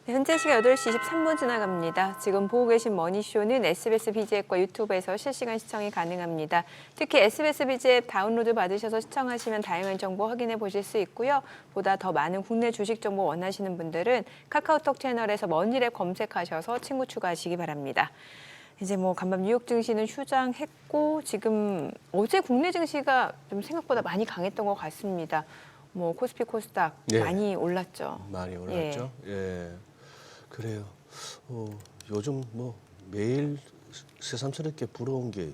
네, 현재 시각 8시 23분 지나갑니다. 지금 보고 계신 머니쇼는 SBS BG앱과 유튜브에서 실시간 시청이 가능합니다. 특히 SBS BG앱 다운로드 받으셔서 시청하시면 다양한 정보 확인해 보실 수 있고요. 보다 더 많은 국내 주식 정보 원하시는 분들은 카카오톡 채널에서 머니랩 검색하셔서 친구 추가하시기 바랍니다. 이제 간밤 뉴욕 증시는 휴장했고 지금 어제 국내 증시가 좀 생각보다 많이 강했던 것 같습니다. 코스피 코스닥 많이 올랐죠. 많이 올랐죠. 예. 그래요. 요즘 매일 새삼스럽게 부러운 게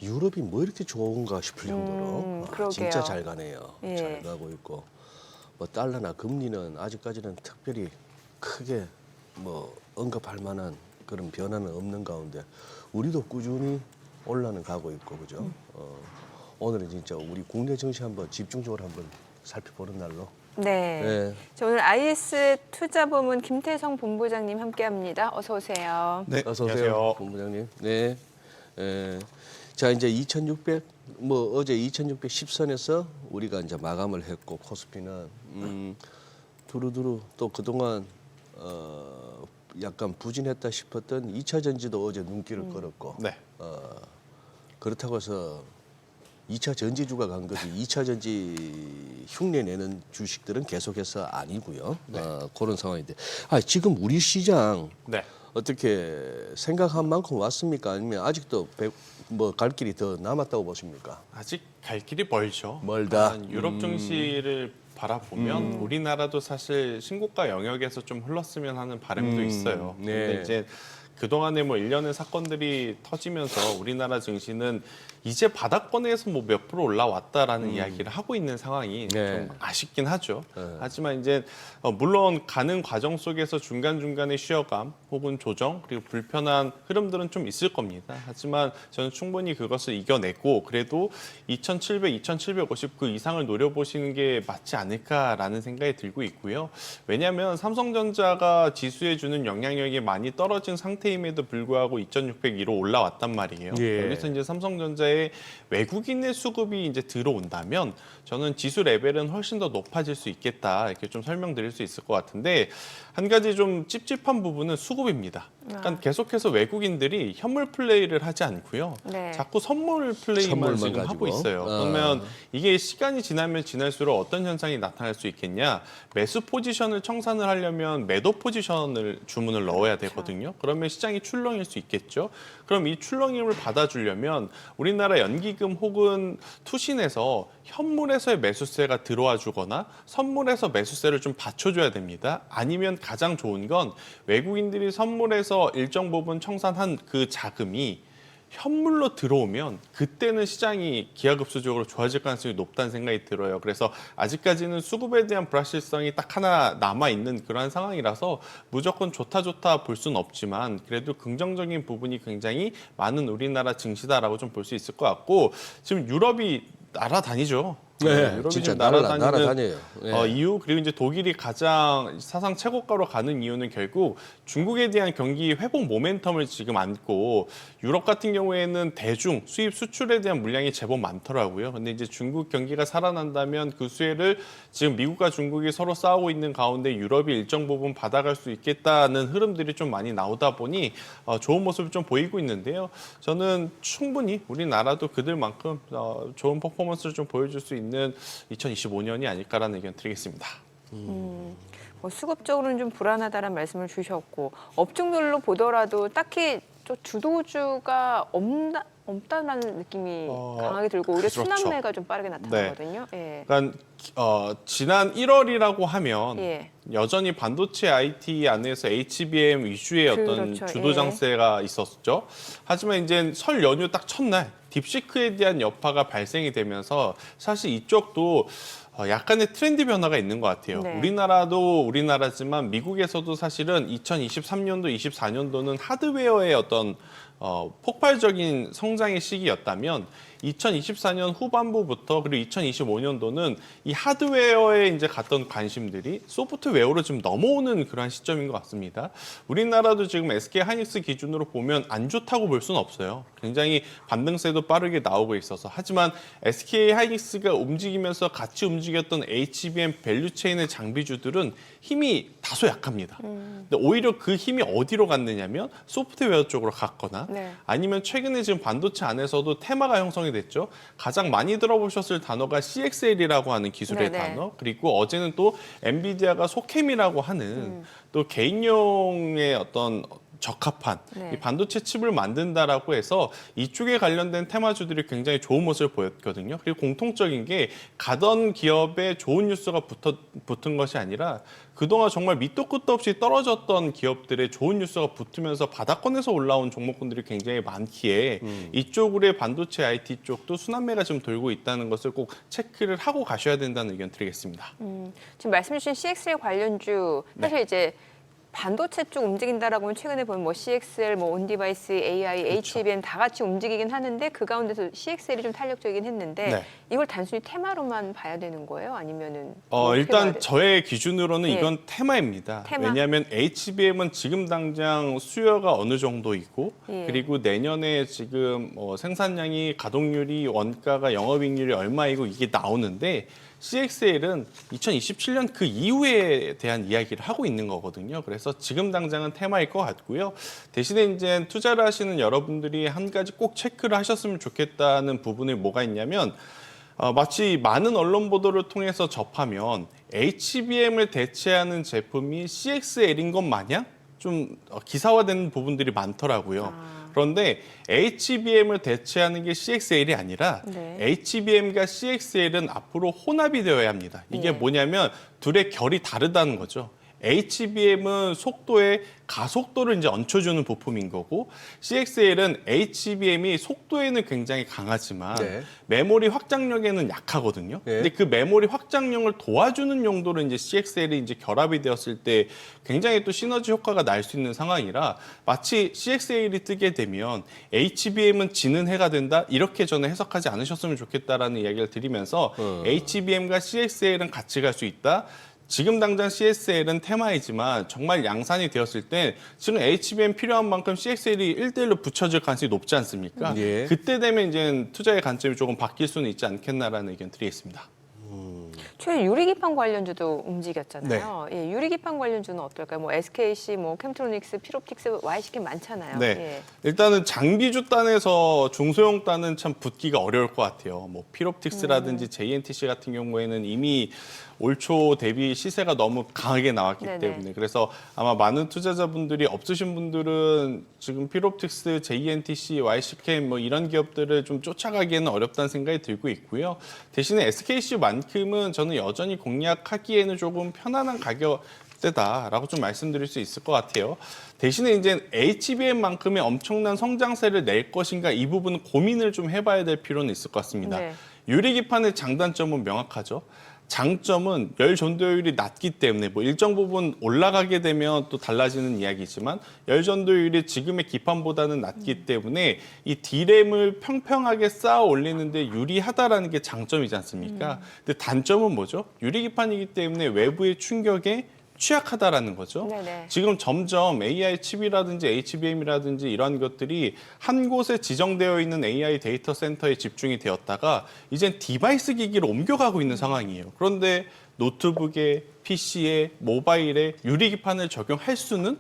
유럽이 뭐 이렇게 좋은가 싶을 정도로 진짜 잘 가네요. 예. 잘 가고 있고 달러나 금리는 아직까지는 특별히 크게 언급할 만한 그런 변화는 없는 가운데 우리도 꾸준히 올라는 가고 있고 그죠. 오늘은 진짜 우리 국내 증시 한번 집중적으로 한번 살펴보는 날로. 네. 네. 자, 오늘 IS 투자부문 김태성 본부장님 함께합니다. 어서 오세요. 네, 어서 오세요, 안녕하세요. 본부장님. 네. 자 이제 2,600 어제 2,610선에서 우리가 이제 마감을 했고 코스피는 두루두루 또 그동안 약간 부진했다 싶었던 2차 전지도 어제 눈길을 끌었고 네. 그렇다고 해서 2차 전지주가 간 거지 2차 전지 흉내 내는 주식들은 계속해서 아니고요. 그런 상황인데 지금 우리 시장 네. 어떻게 생각한 만큼 왔습니까? 아니면 아직도 갈 길이 더 남았다고 보십니까? 아직 갈 길이 멀죠. 멀다. 유럽 증시를 바라보면 우리나라도 사실 신고가 영역에서 좀 흘렀으면 하는 바람도 있어요. 네. 근데 이제 그동안에 일련의 사건들이 터지면서 우리나라 증시는 이제 바닥권에서 몇 프로 올라왔다라는 이야기를 하고 있는 상황이 네. 좀 아쉽긴 하죠. 하지만 이제 물론 가는 과정 속에서 중간중간에 쉬어감 혹은 조정 그리고 불편한 흐름들은 좀 있을 겁니다. 하지만 저는 충분히 그것을 이겨내고 그래도 2,700, 2,750 그 이상을 노려보시는 게 맞지 않을까라는 생각이 들고 있고요. 왜냐하면 삼성전자가 지수에 주는 영향력이 많이 떨어진 상태임에도 불구하고 2,602로 올라왔단 말이에요. 예. 여기서 이제 삼성전자의 외국인의 수급이 이제 들어온다면 저는 지수 레벨은 훨씬 더 높아질 수 있겠다 이렇게 좀 설명드릴 수 있을 것 같은데 한 가지 좀 찝찝한 부분은 수급입니다. 그러니까 계속해서 외국인들이 현물 플레이를 하지 않고요. 네. 자꾸 선물 플레이만 선물만 지금 가지고. 하고 있어요. 그러면 이게 시간이 지나면 지날수록 어떤 현상이 나타날 수 있겠냐. 매수 포지션을 청산을 하려면 매도 포지션을 주문을 넣어야 되거든요. 그러면 시장이 출렁일 수 있겠죠. 그럼 이 출렁임을 받아주려면 우리나라 연기금 혹은 투신에서 현물에서의 매수세가 들어와 주거나 선물에서 매수세를 좀 받쳐줘야 됩니다. 아니면 가장 좋은 건 외국인들이 선물에서 일정 부분 청산한 그 자금이 현물로 들어오면 그때는 시장이 기하급수적으로 좋아질 가능성이 높다는 생각이 들어요. 그래서 아직까지는 수급에 대한 불확실성이 딱 하나 남아있는 그러한 상황이라서 무조건 좋다 볼 수는 없지만 그래도 긍정적인 부분이 굉장히 많은 우리나라 증시다라고 좀 볼 수 있을 것 같고 지금 유럽이 날아다니죠. 네, 유럽이 진짜 지금 날아다녀요. 네. 이유 그리고 이제 독일이 가장 사상 최고가로 가는 이유는 결국 중국에 대한 경기 회복 모멘텀을 지금 안고 유럽 같은 경우에는 대중 수입 수출에 대한 물량이 제법 많더라고요. 근데 이제 중국 경기가 살아난다면 그 수혜를 지금 미국과 중국이 서로 싸우고 있는 가운데 유럽이 일정 부분 받아갈 수 있겠다는 흐름들이 좀 많이 나오다 보니 좋은 모습을 좀 보이고 있는데요. 저는 충분히 우리나라도 그들만큼 좋은 퍼포먼스를 좀 보여줄 수 있는 2025년이 아닐까라는 의견 드리겠습니다. 수급적으로는 좀 불안하다는 말씀을 주셨고 업종별로 보더라도 딱히 주도주가 없다는 느낌이 강하게 들고 오히려 그렇죠. 순환매가 좀 빠르게 나타나거든요. 예. 그러니까 지난 1월이라고 하면 예. 여전히 반도체 IT 안에서 HBM 위주의 어떤 그렇죠. 주도 예. 장세가 있었죠. 하지만 이제 설 연휴 딱 첫날 딥시크에 대한 여파가 발생이 되면서 사실 이쪽도 약간의 트렌드 변화가 있는 것 같아요. 네. 우리나라도 우리나라지만 미국에서도 사실은 2023년도, 24년도는 하드웨어의 어떤 폭발적인 성장의 시기였다면 2024년 후반부부터 그리고 2025년도는 이 하드웨어에 이제 갔던 관심들이 소프트웨어로 좀 넘어오는 그러한 시점인 것 같습니다. 우리나라도 지금 SK 하이닉스 기준으로 보면 안 좋다고 볼 수는 없어요. 굉장히 반등세도 빠르게 나오고 있어서 하지만 SK 하이닉스가 움직이면서 같이 움직였던 HBM 밸류체인의 장비주들은 힘이 다소 약합니다. 근데 오히려 그 힘이 어디로 갔느냐면 소프트웨어 쪽으로 갔거나 네. 아니면 최근에 지금 반도체 안에서도 테마가 형성이 됐죠. 가장 많이 들어보셨을 단어가 CXL이라고 하는 기술의 네네. 단어. 그리고 어제는 또 엔비디아가 소캠이라고 하는 또 개인용의 어떤 적합한 네. 이 반도체 칩을 만든다라고 해서 이쪽에 관련된 테마주들이 굉장히 좋은 모습을 보였거든요. 그리고 공통적인 게 가던 기업에 좋은 뉴스가 붙은 것이 아니라 그동안 정말 밑도 끝도 없이 떨어졌던 기업들의 좋은 뉴스가 붙으면서 바닥권에서 올라온 종목군들이 굉장히 많기에 이쪽으로의 반도체 IT 쪽도 순환매가 좀 돌고 있다는 것을 꼭 체크를 하고 가셔야 된다는 의견 드리겠습니다. 지금 말씀 주신 CXL 관련주 사실 이제 반도체 쪽 움직인다라고 하면 최근에 보면 뭐 CXL, 뭐 온디바이스, AI, 그렇죠. HBM 다 같이 움직이긴 하는데 그 가운데서 CXL이 좀 탄력적이긴 했는데 네. 이걸 단순히 테마로만 봐야 되는 거예요? 아니면은 어떻게 봐야 일단 돼요? 저의 기준으로는 예. 이건 테마입니다. 테마. 왜냐하면 HBM은 지금 당장 수요가 어느 정도이고 예. 그리고 내년에 지금 생산량이 가동률이 원가가 영업이익률이 얼마이고 이게 나오는데 CXL은 2027년 그 이후에 대한 이야기를 하고 있는 거거든요. 그래서 지금 당장은 테마일 것 같고요. 대신에 이제 투자를 하시는 여러분들이 한 가지 꼭 체크를 하셨으면 좋겠다는 부분이 뭐가 있냐면 마치 많은 언론 보도를 통해서 접하면 HBM을 대체하는 제품이 CXL인 것 마냥 좀 기사화되는 부분들이 많더라고요. 그런데 HBM을 대체하는 게 CXL이 아니라 네. HBM과 CXL은 앞으로 혼합이 되어야 합니다. 이게 예. 뭐냐면 둘의 결이 다르다는 거죠. HBM은 속도에 가속도를 이제 얹혀주는 부품인 거고 CXL은 HBM이 속도에는 굉장히 강하지만 네. 메모리 확장력에는 약하거든요. 네. 근데 그 메모리 확장력을 도와주는 용도로 이제 CXL이 이제 결합이 되었을 때 굉장히 또 시너지 효과가 날 수 있는 상황이라 마치 CXL이 뜨게 되면 HBM은 지는 해가 된다 이렇게 저는 해석하지 않으셨으면 좋겠다라는 이야기를 드리면서 HBM과 CXL은 같이 갈 수 있다. 지금 당장 CXL은 테마이지만 정말 양산이 되었을 때 지금 HBM 필요한 만큼 CXL이 1대1로 붙여질 가능성이 높지 않습니까? 예. 그때 되면 이제 투자의 관점이 조금 바뀔 수는 있지 않겠나라는 의견 드리겠습니다. 최근 유리기판 관련주도 움직였잖아요. 예, 유리기판 관련주는 어떨까요? 뭐 SKC, 뭐 캠트로닉스, 피롭틱스, YC캠 많잖아요. 네. 예. 일단은 장비주 단에서 중소형 단은 참 붙기가 어려울 것 같아요. 뭐 피롭틱스라든지 JNTC 같은 경우에는 이미 올 초 대비 시세가 너무 강하게 나왔기 네네. 때문에 그래서 아마 많은 투자자분들이 없으신 분들은 지금 피롭틱스, JNTC, YC캠 뭐 이런 기업들을 좀 쫓아가기에는 어렵다는 생각이 들고 있고요. 대신에 SKC만큼은 저는 여전히 공략하기에는 조금 편안한 가격대다라고 좀 말씀드릴 수 있을 것 같아요. 대신에 이제 HBM만큼의 엄청난 성장세를 낼 것인가 이 부분은 고민을 좀 해봐야 될 필요는 있을 것 같습니다. 네. 유리기판의 장단점은 명확하죠. 장점은 열 전도율이 낮기 때문에 뭐 일정 부분 올라가게 되면 또 달라지는 이야기지만 열 전도율이 지금의 기판보다는 낮기 때문에 이 D램을 평평하게 쌓아 올리는데 유리하다라는 게 장점이지 않습니까? 근데 단점은 뭐죠? 유리기판이기 때문에 외부의 충격에 취약하다라는 거죠. 네네. 지금 점점 AI 칩이라든지 HBM이라든지 이런 것들이 한 곳에 지정되어 있는 AI 데이터 센터에 집중이 되었다가 이젠 디바이스 기기로 옮겨가고 있는 상황이에요. 그런데 노트북에, PC에, 모바일에 유리기판을 적용할 수는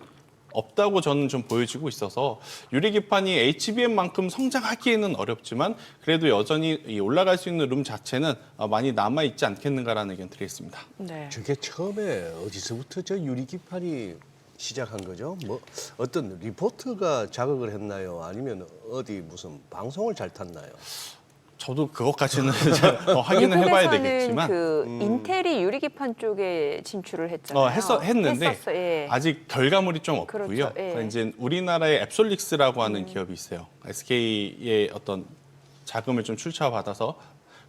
없다고 저는 좀 보여지고 있어서 유리기판이 HBM만큼 성장하기에는 어렵지만 그래도 여전히 이 올라갈 수 있는 룸 자체는 많이 남아있지 않겠는가라는 의견 드리겠습니다. 네. 저게 처음에 어디서부터 저 유리기판이 시작한 거죠? 뭐 어떤 리포트가 자극을 했나요? 아니면 어디 무슨 방송을 잘 탔나요? 저도 그것까지는 확인을 해봐야 미국에서는 되겠지만 그 인텔이 유리기판 쪽에 진출을 했잖아요. 했는데 했었어, 예. 아직 결과물이 좀 없고요. 그렇죠, 예. 그러니까 이제 우리나라의 앱솔릭스라고 하는 기업이 있어요. SK의 어떤 자금을 좀 출처받아서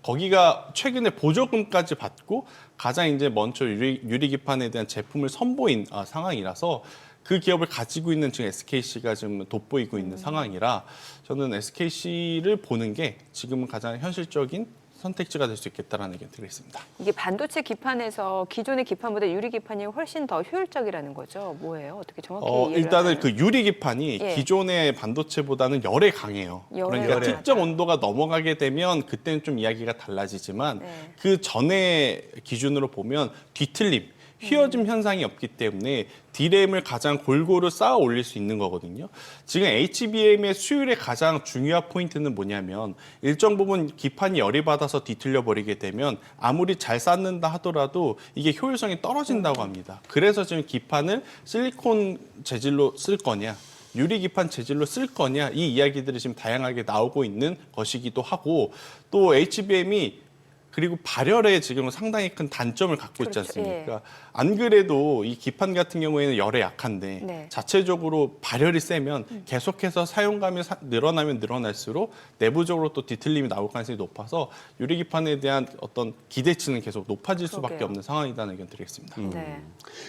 거기가 최근에 보조금까지 받고 가장 이제 먼저 유리기판에 대한 제품을 선보인 상황이라서 그 기업을 가지고 있는 지금 SKC가 지금 돋보이고 있는 상황이라 저는 SKC를 보는 게 지금은 가장 현실적인 선택지가 될 수 있겠다라는 의견 드리겠습니다. 이게 반도체 기판에서 기존의 기판보다 유리 기판이 훨씬 더 효율적이라는 거죠. 뭐예요? 어떻게 정확히 이해를 일단은 하나요? 그 유리기판이 예. 기존의 반도체보다는 열에 강해요. 열에 그러니까 강하다. 특정 온도가 넘어가게 되면 그때는 좀 이야기가 달라지지만 네. 그 전에 기준으로 보면 뒤틀림, 휘어짐 현상이 없기 때문에 D램을 가장 골고루 쌓아 올릴 수 있는 거거든요. 지금 HBM의 수율의 가장 중요한 포인트는 뭐냐면 일정 부분 기판이 열이 받아서 뒤틀려 버리게 되면 아무리 잘 쌓는다 하더라도 이게 효율성이 떨어진다고 합니다. 그래서 지금 기판을 실리콘 재질로 쓸 거냐 유리 기판 재질로 쓸 거냐 이 이야기들이 지금 다양하게 나오고 있는 것이기도 하고 또 HBM이 그리고 발열에 지금 상당히 큰 단점을 갖고 있지 그렇죠. 않습니까? 예. 안 그래도 이 기판 같은 경우에는 열에 약한데 네. 자체적으로 발열이 세면 계속해서 사용감이 늘어나면 늘어날수록 내부적으로 또 뒤틀림이 나올 가능성이 높아서 유리 기판에 대한 어떤 기대치는 계속 높아질 수밖에 그러게요. 없는 상황이라는 의견 드리겠습니다. 네.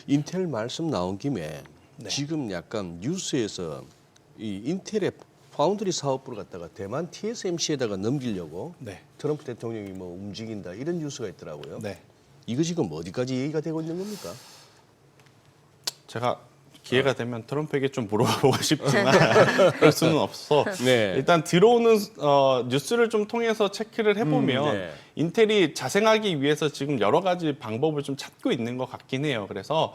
인텔 말씀 나온 김에 네. 지금 약간 뉴스에서 이 인텔의 파운드리 사업부를 갖다가 대만 TSMC에다가 넘기려고 네. 트럼프 대통령이 뭐 움직인다 이런 뉴스가 있더라고요. 네. 이거 지금 어디까지 얘기가 되고 있는 겁니까? 제가 기회가 되면 트럼프에게 좀 물어보고 싶지만 그럴 수는 없어. 네. 일단 들어오는 뉴스를 좀 통해서 체크를 해보면 네. 인텔이 자생하기 위해서 지금 여러 가지 방법을 좀 찾고 있는 것 같긴 해요. 그래서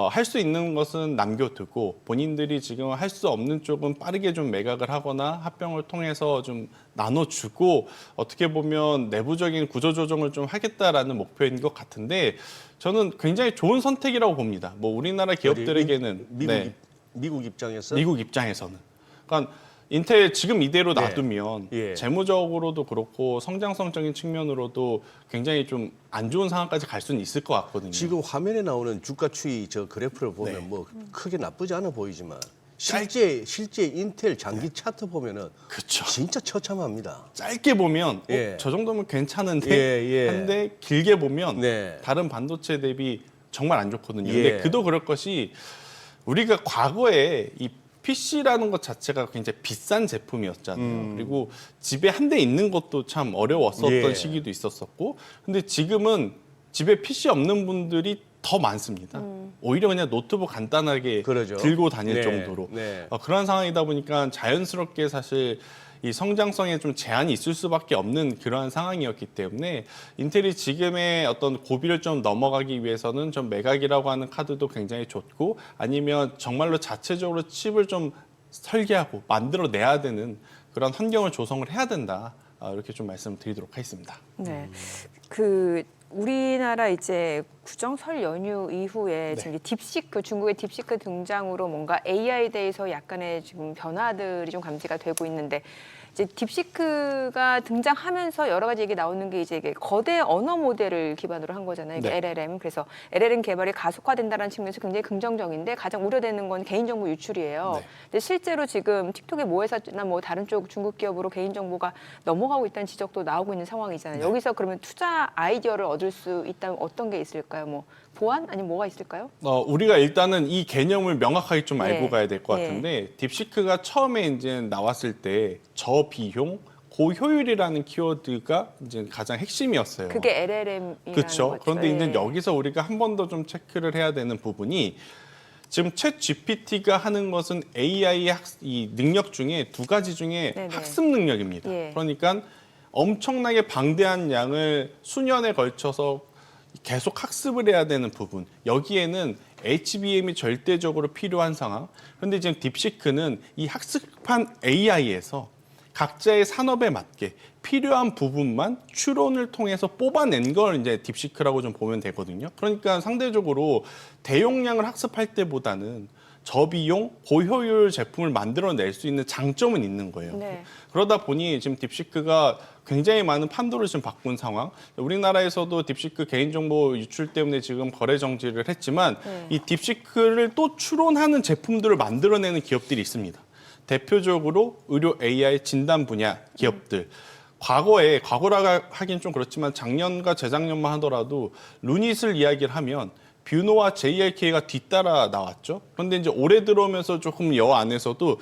할 수 있는 것은 남겨두고 본인들이 지금 할 수 없는 쪽은 빠르게 좀 매각을 하거나 합병을 통해서 좀 나눠주고 어떻게 보면 내부적인 구조조정을 좀 하겠다라는 목표인 것 같은데 저는 굉장히 좋은 선택이라고 봅니다. 뭐 우리나라 기업들에게는 미국 입장에서 미국 입장에서는 그러니까 인텔 지금 이대로 네. 놔두면 예. 재무적으로도 그렇고 성장성적인 측면으로도 굉장히 좀 안 좋은 상황까지 갈 수는 있을 것 같거든요. 지금 화면에 나오는 주가 추이 저 그래프를 보면 네. 뭐 크게 나쁘지 않아 보이지만 실제 인텔 장기 차트 보면은 그렇죠. 진짜 처참합니다. 짧게 보면 예. 저 정도면 괜찮은데 예. 한데 길게 보면 네. 다른 반도체 대비 정말 안 좋거든요. 예. 근데 그도 그럴 것이 우리가 과거에 이 PC라는 것 자체가 굉장히 비싼 제품이었잖아요. 그리고 집에 한 대 있는 것도 참 어려웠었던 예. 시기도 있었었고, 근데 지금은 집에 PC 없는 분들이 더 많습니다. 오히려 그냥 노트북 간단하게 그러죠. 들고 다닐 네. 정도로 네. 그런 상황이다 보니까 자연스럽게 사실 이 성장성에 좀 제한이 있을 수밖에 없는 그러한 상황이었기 때문에 인텔이 지금의 어떤 고비를 좀 넘어가기 위해서는 좀 매각이라고 하는 카드도 굉장히 좋고 아니면 정말로 자체적으로 칩을 좀 설계하고 만들어내야 되는 그런 환경을 조성을 해야 된다. 이렇게 좀 말씀드리도록 하겠습니다. 네. 그 우리나라 이제 구정 설 연휴 이후에 지금 이제 딥시크 중국의 딥시크 등장으로 뭔가 AI에 대해서 약간의 지금 변화들이 좀 감지가 되고 있는데 이제 딥시크가 등장하면서 여러 가지 얘기 나오는 게 이제 이게 거대 언어 모델을 기반으로 한 거잖아요. 이게 네. LLM. 그래서 LLM 개발이 가속화된다는 측면에서 굉장히 긍정적인데 가장 우려되는 건 개인정보 유출이에요. 네. 근데 실제로 지금 틱톡의 모회사나 뭐 다른 쪽 중국 기업으로 개인정보가 넘어가고 있다는 지적도 나오고 있는 상황이잖아요. 여기서 그러면 투자 아이디어를 얻을 수 있다면 어떤 게 있을까요? 뭐 보안 아니면 뭐가 있을까요? 우리가 일단은 이 개념을 명확하게 좀 알고 네. 가야 될 것 같은데 딥시크가 처음에 이제 나왔을 때 저비용, 고효율이라는 키워드가 이제 가장 핵심이었어요. 그게 LLM이라는 그렇죠. 거죠. 그런데 이제 예. 여기서 우리가 한 번 더 좀 체크를 해야 되는 부분이 지금 챗 GPT가 하는 것은 AI의 이 능력 중에 두 가지 중에 네네. 학습 능력입니다. 예. 그러니까 엄청나게 방대한 양을 수년에 걸쳐서 계속 학습을 해야 되는 부분. 여기에는 HBM이 절대적으로 필요한 상황. 그런데 지금 딥시크는 이 학습한 AI에서 각자의 산업에 맞게 필요한 부분만 추론을 통해서 뽑아낸 걸 이제 딥시크라고 좀 보면 되거든요. 그러니까 상대적으로 대용량을 학습할 때보다는 저비용, 고효율 제품을 만들어낼 수 있는 장점은 있는 거예요. 네. 그러다 보니 지금 딥시크가 굉장히 많은 판도를 지금 바꾼 상황. 우리나라에서도 딥시크 개인정보 유출 때문에 지금 거래 정지를 했지만 이 딥시크를 또 추론하는 제품들을 만들어내는 기업들이 있습니다. 대표적으로 의료 AI 진단 분야 기업들. 과거라고 하긴 좀 그렇지만 작년과 재작년만 하더라도 루닛을 이야기를 하면 뷰노와 JRK가 뒤따라 나왔죠. 그런데 이제 올해 들어오면서 조금 여 안에서도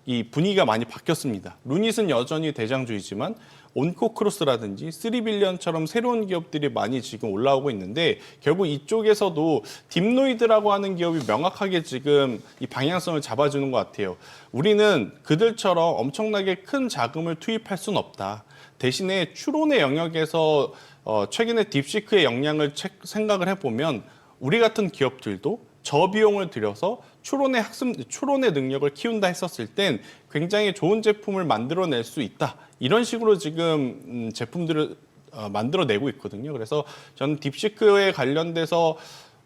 이 분위기가 많이 바뀌었습니다. 루닛은 여전히 대장주이지만 온코크로스라든지 3빌리언처럼 새로운 기업들이 많이 지금 올라오고 있는데 결국 이쪽에서도 딥노이드라고 하는 기업이 명확하게 지금 이 방향성을 잡아주는 것 같아요. 우리는 그들처럼 엄청나게 큰 자금을 투입할 수는 없다. 대신에 추론의 영역에서 최근에 딥시크의 역량을 생각을 해보면 우리 같은 기업들도 저비용을 들여서 추론의 능력을 키운다 했었을 땐 굉장히 좋은 제품을 만들어낼 수 있다. 이런 식으로 지금 제품들을 만들어내고 있거든요. 그래서 저는 딥시크에 관련돼서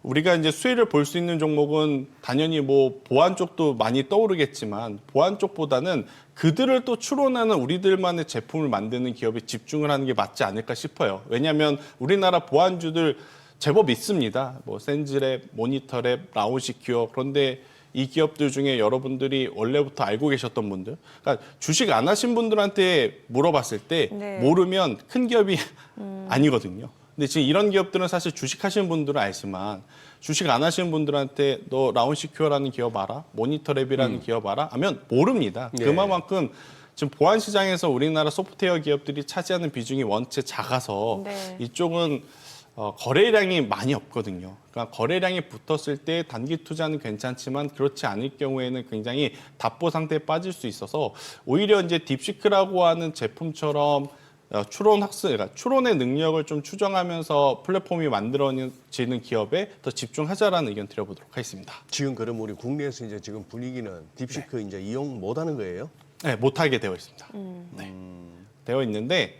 우리가 이제 수혜를 볼 수 있는 종목은 당연히 뭐 보안 쪽도 많이 떠오르겠지만 보안 쪽보다는 그들을 또 추론하는 우리들만의 제품을 만드는 기업에 집중을 하는 게 맞지 않을까 싶어요. 왜냐하면 우리나라 보안주들 제법 있습니다. 뭐 센즈랩, 모니터랩, 라온시큐어. 그런데 이 기업들 중에 여러분들이 원래부터 알고 계셨던 분들, 그러니까 주식 안 하신 분들한테 물어봤을 때 네. 모르면 큰 기업이 아니거든요. 근데 지금 이런 기업들은 사실 주식하시는 분들은 알지만 주식 안 하시는 분들한테 너 라온시큐어라는 기업 알아? 모니터랩이라는 기업 알아? 하면 모릅니다. 네. 그만큼 지금 보안 시장에서 우리나라 소프트웨어 기업들이 차지하는 비중이 원체 작아서 네. 이쪽은 거래량이 많이 없거든요. 그러니까 거래량이 붙었을 때 단기 투자는 괜찮지만 그렇지 않을 경우에는 굉장히 답보 상태에 빠질 수 있어서 오히려 이제 딥시크라고 하는 제품처럼 그러니까 추론의 능력을 좀 추정하면서 플랫폼이 만들어지는 기업에 더 집중하자라는 의견 드려보도록 하겠습니다. 지금 그럼 우리 국내에서 이제 지금 분위기는 딥시크 이제 이용 못하는 거예요? 네, 못하게 되어 있습니다. 네, 되어 있는데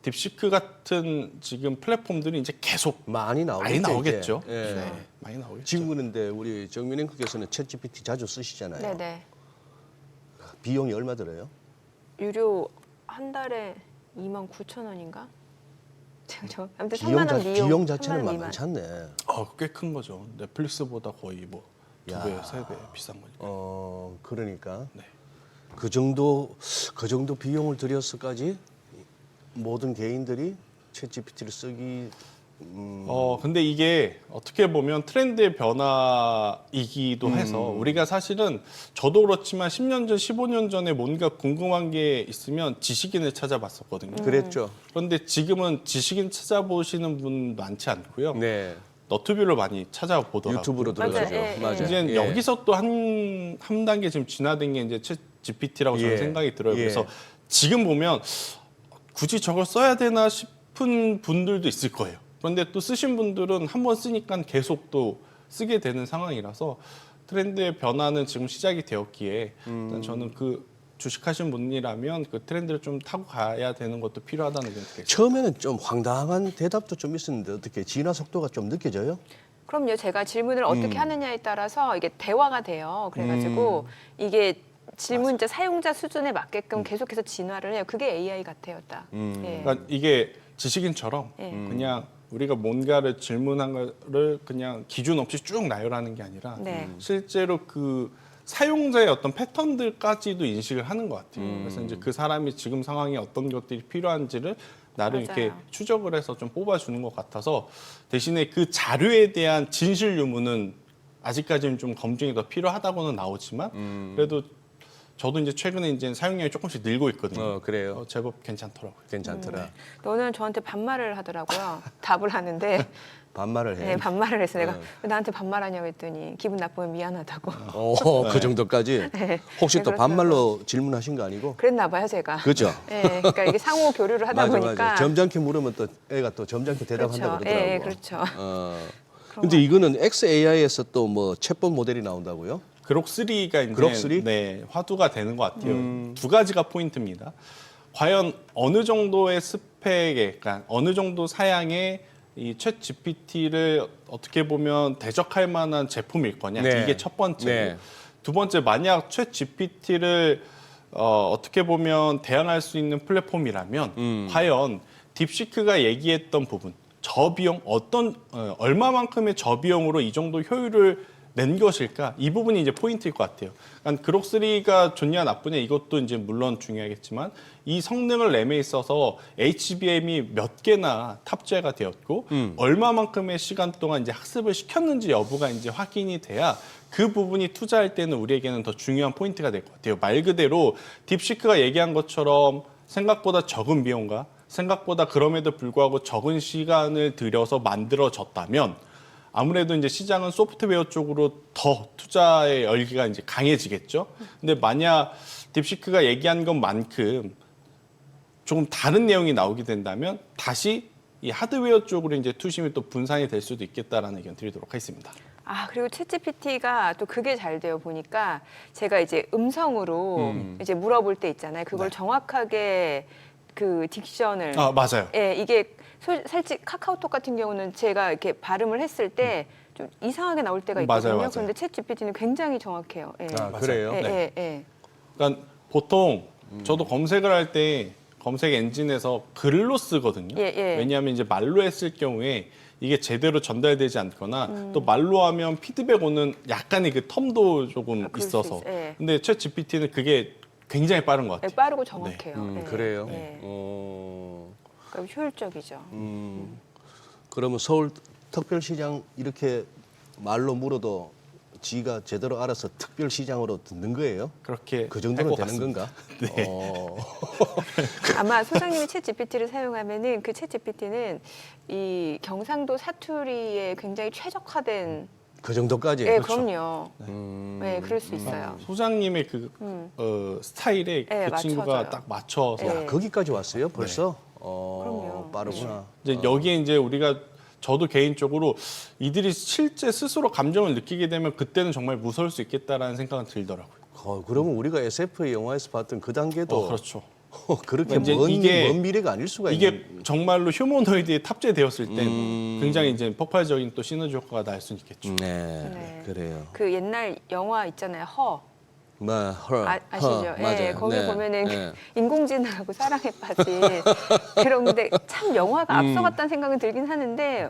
딥시크 같은 지금 플랫폼들이 이제 계속 많이 많이 나오겠죠. 나오겠죠. 이제. 예. 네, 많이 나오겠죠. 지금 그런데 우리 정민 앵커께서는 챗GPT 자주 쓰시잖아요. 네네. 비용이 얼마 들어요? 유료 한 달에 29,000원인가? 제가 아무튼 3만 원 미용. 비용 3만 자체는 원 미만. 많지 않네. 꽤 큰 거죠. 넷플릭스보다 거의 뭐 두 야. 배, 세 배 비싼 거니까. 그러니까 네. 그 정도 비용을 들여서까지 모든 개인들이 챗GPT를 쓰기 근데 이게 어떻게 보면 트렌드의 변화이기도 해서 우리가 사실은 저도 그렇지만 10년 전, 15년 전에 뭔가 궁금한 게 있으면 지식인을 찾아봤었거든요. 그랬죠. 그런데 지금은 지식인 찾아보시는 분 많지 않고요. 네. 너튜브를 많이 찾아보더라고요. 유튜브로 맞아요. 들어가죠. 예, 예. 맞아요. 이제 예. 여기서 또 한 단계 지금 진화된 게 이제 챗 GPT라고 저는 예. 생각이 들어요. 예. 그래서 지금 보면 굳이 저걸 써야 되나 싶은 분들도 있을 거예요. 그런데 또 쓰신 분들은 한번 쓰니까 계속 또 쓰게 되는 상황이라서 트렌드의 변화는 지금 시작이 되었기에 일단 저는 그 주식하신 분이라면 그 트렌드를 좀 타고 가야 되는 것도 필요하다는 의견 드리겠습니다. 처음에는 좀 황당한 대답도 좀 있었는데 어떻게 진화 속도가 좀 느껴져요? 그럼요. 제가 질문을 어떻게 하느냐에 따라서 이게 대화가 돼요. 그래가지고 이게 질문자 사용자 수준에 맞게끔 계속해서 진화를 해요. 그게 AI 같아요, 딱. 예. 그러니까 이게 지식인처럼 예. 그냥 우리가 뭔가를 질문한 거를 그냥 기준 없이 쭉 나열하는 게 아니라 네. 실제로 그 사용자의 어떤 패턴들까지도 인식을 하는 것 같아요. 그래서 이제 그 사람이 지금 상황에 어떤 것들이 필요한지를 나름 맞아요. 이렇게 추적을 해서 좀 뽑아주는 것 같아서 대신에 그 자료에 대한 진실 유무는 아직까지는 좀 검증이 더 필요하다고는 나오지만 그래도 저도 이제 최근에 이제 사용량이 조금씩 늘고 있거든요. 그래요. 제법 괜찮더라고요. 괜찮더라. 너는 저한테 반말을 하더라고요. 답을 하는데 반말을 해. 네, 반말을 해서 내가 왜 나한테 반말하냐고 했더니 기분 나쁘면 미안하다고. 그 정도까지. 네. 혹시 네, 또 그렇더라고요. 반말로 질문하신 거 아니고? 그랬나 봐요, 제가. 그죠? 네, 그러니까 이게 상호 교류를 하다 맞아, 보니까 맞아. 점잖게 물으면 또 애가 또 점잖게 대답한다고 그렇죠. 그러더라고. 예, 그렇죠. 근데 이거는 XAI에서 또 뭐 챗봇 모델이 나온다고요? 그록3가 이제 그록3? 네, 화두가 되는 것 같아요. 두 가지가 포인트입니다. 과연 어느 정도의 스펙에, 그러니까 어느 정도 사양의 이 챗 GPT를 어떻게 보면 대적할 만한 제품일 거냐. 네. 이게 첫 번째. 네. 두 번째, 만약 챗 GPT를 어떻게 보면 대항할 수 있는 플랫폼이라면 과연 딥시크가 얘기했던 부분, 저비용 얼마만큼의 저비용으로 이 정도 효율을 낸 것일까? 이 부분이 이제 포인트일 것 같아요. 그러니까 그록3가 좋냐 나쁘냐 이것도 이제 물론 중요하겠지만 이 성능을 램에 있어서 HBM이 몇 개나 탑재가 되었고 얼마만큼의 시간 동안 이제 학습을 시켰는지 여부가 이제 확인이 돼야 그 부분이 투자할 때는 우리에게는 더 중요한 포인트가 될 것 같아요. 말 그대로 딥시크가 얘기한 것처럼 생각보다 적은 비용과 생각보다 그럼에도 불구하고 적은 시간을 들여서 만들어졌다면 아무래도 이제 시장은 소프트웨어 쪽으로 더 투자의 열기가 이제 강해지겠죠. 근데 만약 딥시크가 얘기한 것만큼 조금 다른 내용이 나오게 된다면 다시 이 하드웨어 쪽으로 이제 투심이 또 분산이 될 수도 있겠다라는 의견 드리도록 하겠습니다. 아, 그리고 챗GPT가 또 그게 잘 돼요. 보니까 제가 이제 음성으로 이제 물어볼 때 있잖아요. 그걸 네. 정확하게 그 딕션을 아, 맞아요. 예, 이게 솔직히 카카오톡 같은 경우는 제가 이렇게 발음을 했을 때 좀 이상하게 나올 때가 있거든요. 맞아요. 그런데 챗GPT는 굉장히 정확해요. 예. 아, 그래요? 예, 네. 예, 예. 그러니까 보통 저도 검색을 할 때 검색 엔진에서 글로 쓰거든요. 예, 예. 왜냐하면 이제 말로 했을 경우에 이게 제대로 전달되지 않거나 또 말로 하면 피드백 오는 약간의 그 텀도 조금 아, 그럴 수 있어서. 있어요. 예. 근데 챗 GPT는 그게 굉장히 빠른 것 예, 같아요. 빠르고 정확해요. 예, 그래요? 예. 어, 그러니까 효율적이죠. 그러면 서울 특별시장 이렇게 말로 물어도 지가 제대로 알아서 특별시장으로 듣는 거예요? 그렇게 그 정도는 할것 되는 같습니다. 건가? 네. 아마 소장님이 챗GPT를 사용하면은 그 챗GPT는 이 경상도 사투리에 굉장히 최적화된 그 정도까지? 예, 그렇죠. 그럼요. 네, 그럴 수 있어요. 소장님의 그 스타일에 네, 그 친구가 맞춰져요. 딱 맞춰서 네. 거기까지 왔어요? 벌써? 그럼요. 빠르구나. 이제 여기에 이제 우리가 저도 개인적으로 이들이 실제 스스로 감정을 느끼게 되면 그때는 정말 무서울 수 있겠다라는 생각은 들더라고요. 그러면 우리가 SF 영화에서 봤던 그 단계도 그렇죠. 그렇게 이제 먼, 이게- 먼 미래가 아닐 수가 이게 있는. 정말로 휴머노이드에 탑재되었을 때 굉장히 이제 폭발적인 또 시너지 효과가 날 수 있겠죠. 네, 네. 그래요. 그 옛날 영화 있잖아요. 허. 아시죠? 예, 맞아요. 거기 네, 보면은 네. 인공지능하고 사랑에 빠진 그런데 참 영화가 앞서갔다는 생각은 들긴 하는데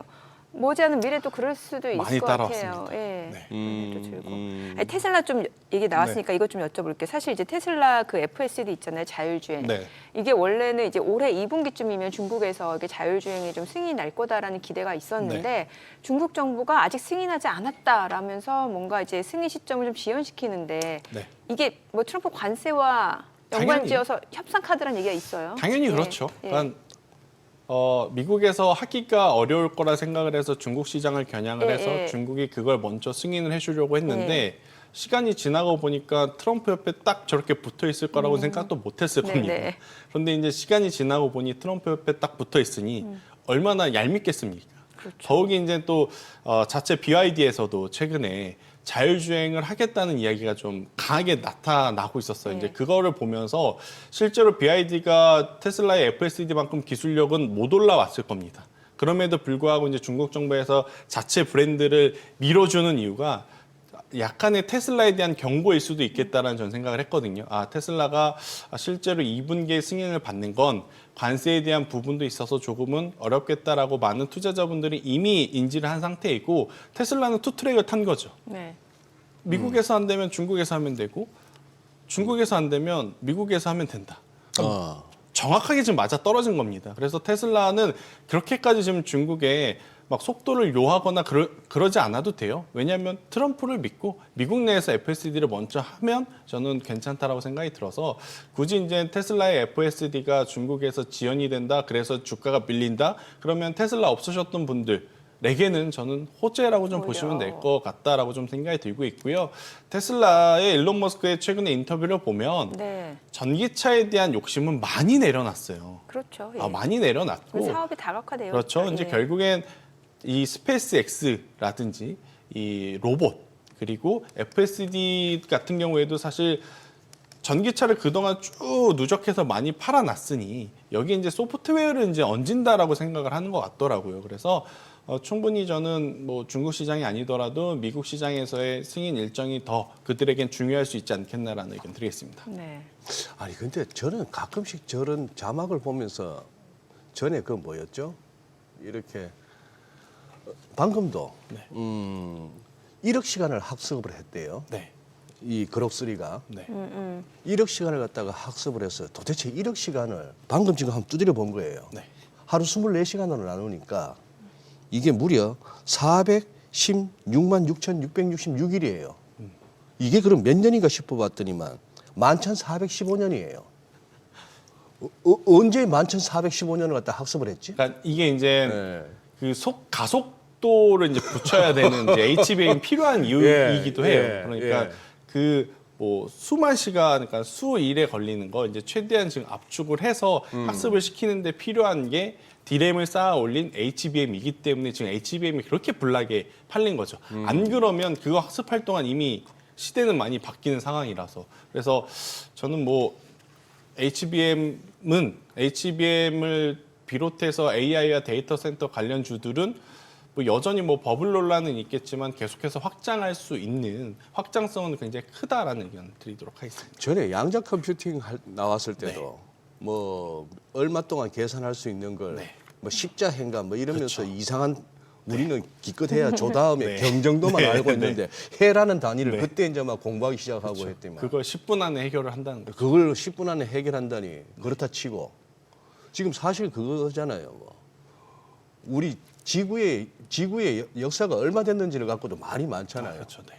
머지않은 미래 또 그럴 수도 있을 많이 것 따라왔습니다. 같아요. 예. 네. 또 즐거워. 아니, 테슬라 좀 얘기 나왔으니까 이것 좀 여쭤볼게요. 사실 이제 테슬라 그 FSD 있잖아요, 자율주행. 네. 이게 원래는 이제 올해 2분기쯤이면 중국에서 이게 자율주행이 좀 승인이 날 거다라는 기대가 있었는데 네. 중국 정부가 아직 승인하지 않았다라면서 뭔가 이제 승인 시점을 좀 지연시키는데 네. 이게 뭐 트럼프 관세와 연관지어서 협상 카드란 얘기가 있어요. 당연히 예, 그렇죠. 예. 그러니까 미국에서 하기가 어려울 거라 생각을 해서 중국 시장을 겨냥을 예, 해서 예. 중국이 그걸 먼저 승인을 해주려고 했는데 예. 시간이 지나고 보니까 트럼프 옆에 딱 저렇게 붙어 있을 거라고 생각도 못했을 네, 겁니다. 네. 그런데 이제 시간이 지나고 보니 트럼프 옆에 딱 붙어 있으니 얼마나 얄밉겠습니까? 그렇죠. 더욱이 이제 또 자체 BYD에서도 최근에 자율주행을 하겠다는 이야기가 좀 강하게 나타나고 있었어요. 네. 이제 그거를 보면서 실제로 BYD가 테슬라의 FSD만큼 기술력은 못 올라왔을 겁니다. 그럼에도 불구하고 이제 중국 정부에서 자체 브랜드를 밀어주는 이유가 약간의 테슬라에 대한 경고일 수도 있겠다라는 전 생각을 했거든요. 테슬라가 실제로 2분기에 승인을 받는 건 관세에 대한 부분도 있어서 조금은 어렵겠다라고 많은 투자자분들이 이미 인지를 한 상태이고 테슬라는 투트랙을 탄 거죠. 네. 미국에서 안 되면 중국에서 하면 되고 중국에서 안 되면 미국에서 하면 된다. 정확하게 지금 맞아 떨어진 겁니다. 그래서 테슬라는 그렇게까지 지금 중국에 막 속도를 요하거나 그러지 않아도 돼요. 왜냐하면 트럼프를 믿고 미국 내에서 FSD를 먼저 하면 저는 괜찮다라고 생각이 들어서 굳이 이제 테슬라의 FSD가 중국에서 지연이 된다. 그래서 주가가 밀린다. 그러면 테슬라 없으셨던 분들에게는 저는 호재라고 좀 오히려. 보시면 될 것 같다라고 좀 생각이 들고 있고요. 테슬라의 일론 머스크의 최근에 인터뷰를 보면 네. 전기차에 대한 욕심은 많이 내려놨어요. 그렇죠. 예. 많이 내려놨고 사업이 다각화돼요. 그렇죠. 이제 예. 결국엔 이 스페이스 X라든지 이 로봇 그리고 FSD 같은 경우에도 사실 전기차를 그동안 쭉 누적해서 많이 팔아놨으니 여기 이제 소프트웨어를 이제 얹은다라고 생각을 하는 것 같더라고요. 그래서 충분히 저는 뭐 중국 시장이 아니더라도 미국 시장에서의 승인 일정이 더 그들에겐 중요할 수 있지 않겠나라는 의견 드리겠습니다. 네. 아니 근데 저는 가끔씩 저런 자막을 보면서 전에 그 뭐였죠? 이렇게 방금도 네. 1억 시간을 학습을 했대요. 네. 이 그룹3가 네. 1억 시간을 갖다가 학습을 해서 도대체 1억 시간을 방금 지금 한번 두드려 본 거예요. 네. 하루 24시간으로 나누니까 이게 무려 416만 6,666일이에요. 이게 그럼 몇 년인가 싶어봤더니만 11,415년이에요. 언제 11,415년을 갖다 학습을 했지? 그러니까 이게 이제 네. 그 가속도를 이제 붙여야 되는 이제 HBM이 필요한 이유이기도 해요. 예, 그러니까 예. 그 뭐 수만 시간, 그러니까 수일에 걸리는 거 이제 최대한 지금 압축을 해서 학습을 시키는데 필요한 게 D램을 쌓아 올린 HBM이기 때문에 지금 HBM이 그렇게 불나게 팔린 거죠. 안 그러면 그거 학습할 동안 이미 시대는 많이 바뀌는 상황이라서. 그래서 저는 뭐 HBM을 비롯해서 AI와 데이터 센터 관련주들은 뭐 여전히 뭐 버블 논란은 있겠지만 계속해서 확장할 수 있는 확장성은 굉장히 크다라는 의견 드리도록 하겠습니다. 전에 양자 컴퓨팅 나왔을 때도 뭐 얼마 동안 계산할 수 있는 걸 뭐 십자행가 뭐 이러면서 이상한 우리는 기껏해야 조 다음에 경정도만 알고 있는데 해라는 단위를 그때 이제 막 공부하기 시작하고 했더만 그걸 10분 안에 해결을 한다는 거죠. 그걸 10분 안에 해결한다니 그렇다 치고 지금 사실 그거잖아요. 뭐. 우리 지구의 역사가 얼마 됐는지를 갖고도 말이 많잖아요. 그렇죠. 네.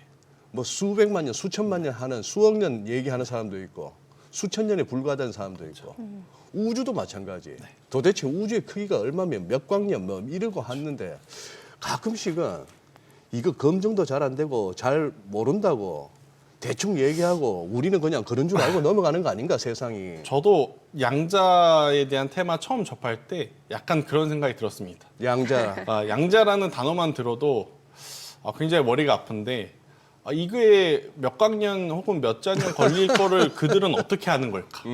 뭐 수백만 년, 수천만 년 하는 수억 년 얘기하는 사람도 있고 수천 년에 불과하다는 사람도 있고 우주도 마찬가지. 도대체 우주의 크기가 얼마면 몇 광년 뭐 이러고 하는데 가끔씩은 이거 검증도 잘 안 되고 잘 모른다고 대충 얘기하고 우리는 그냥 그런 줄 알고 넘어가는 거 아닌가 세상이. 저도 양자에 대한 테마 처음 접할 때 약간 그런 생각이 들었습니다. 양자. 양자라는 단어만 들어도 굉장히 머리가 아픈데 이거에 몇 광년 혹은 몇 자년 걸릴 거를 그들은 어떻게 하는 걸까?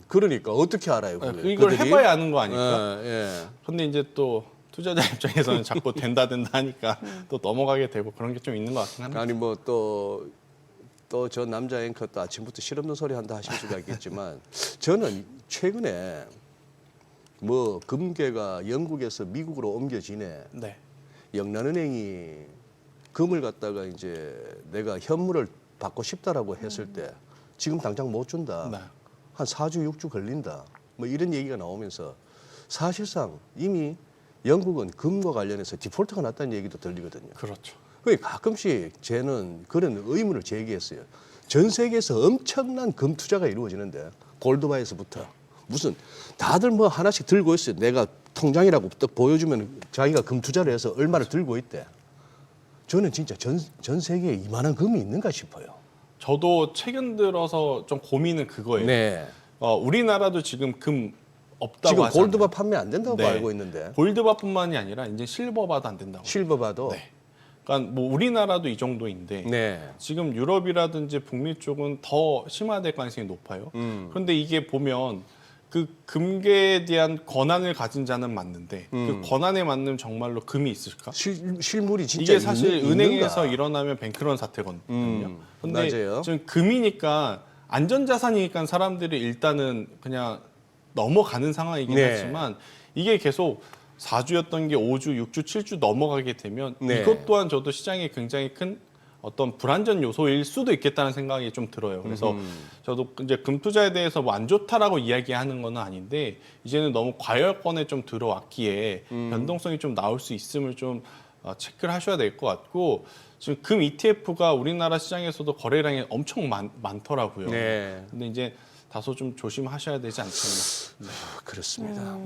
그러니까 어떻게 알아요? 그걸? 이걸 그들이? 해봐야 아는 거 아닐까? 예. 근데 이제 또 투자자 입장에서는 자꾸 된다 하니까 또 넘어가게 되고 그런 게 좀 있는 것 같긴 합니다. 아니 뭐 또 저 남자 앵커 또 아침부터 실없는 소리 한다 하실 수가 있겠지만 저는 최근에 뭐 금괴가 영국에서 미국으로 옮겨지네. 네. 영란은행이 금을 갖다가 이제 내가 현물을 받고 싶다라고 했을 때 지금 당장 못 준다. 네. 한 4주, 6주 걸린다. 뭐 이런 얘기가 나오면서 사실상 이미 영국은 금과 관련해서 디폴트가 났다는 얘기도 들리거든요. 그렇죠. 가끔씩 쟤는 그런 의문을 제기했어요. 전 세계에서 엄청난 금 투자가 이루어지는데 골드바에서부터 무슨 다들 뭐 하나씩 들고 있어요. 내가 통장이라고 딱 보여주면 자기가 금 투자를 해서 얼마를 들고 있대. 저는 진짜 전 세계에 이만한 금이 있는가 싶어요. 저도 최근 들어서 좀 고민은 그거예요. 네. 우리나라도 지금 금 없다고 지금 하잖아요. 골드바 판매 안 된다고 네. 알고 있는데 골드바뿐만이 아니라 이제 실버바도 안 된다고. 실버바도 네. 그러니까 뭐 우리나라도 이 정도인데 네. 지금 유럽이라든지 북미 쪽은 더 심화될 가능성이 높아요. 그런데 이게 보면 그 금괴에 대한 권한을 가진 자는 맞는데 그 권한에 맞는 정말로 금이 있을까? 실물이 진짜 이게 사실 은행에서 있는가? 일어나면 뱅크런 사태거든요. 근데 맞아요. 지금 금이니까 안전자산이니까 사람들이 일단은 그냥 넘어가는 상황이긴 네. 하지만 이게 계속 4주였던 게 5주, 6주, 7주 넘어가게 되면 네. 이것 또한 저도 시장에 굉장히 큰 어떤 불안전 요소일 수도 있겠다는 생각이 좀 들어요. 그래서 저도 이제 금 투자에 대해서 뭐 안 좋다라고 이야기하는 건 아닌데 이제는 너무 과열권에 좀 들어왔기에 변동성이 좀 나올 수 있음을 좀 체크를 하셔야 될 것 같고 지금 금 ETF가 우리나라 시장에서도 거래량이 엄청 많더라고요. 네. 근데 이제 다소 좀 조심하셔야 되지 않겠나. 그렇습니다.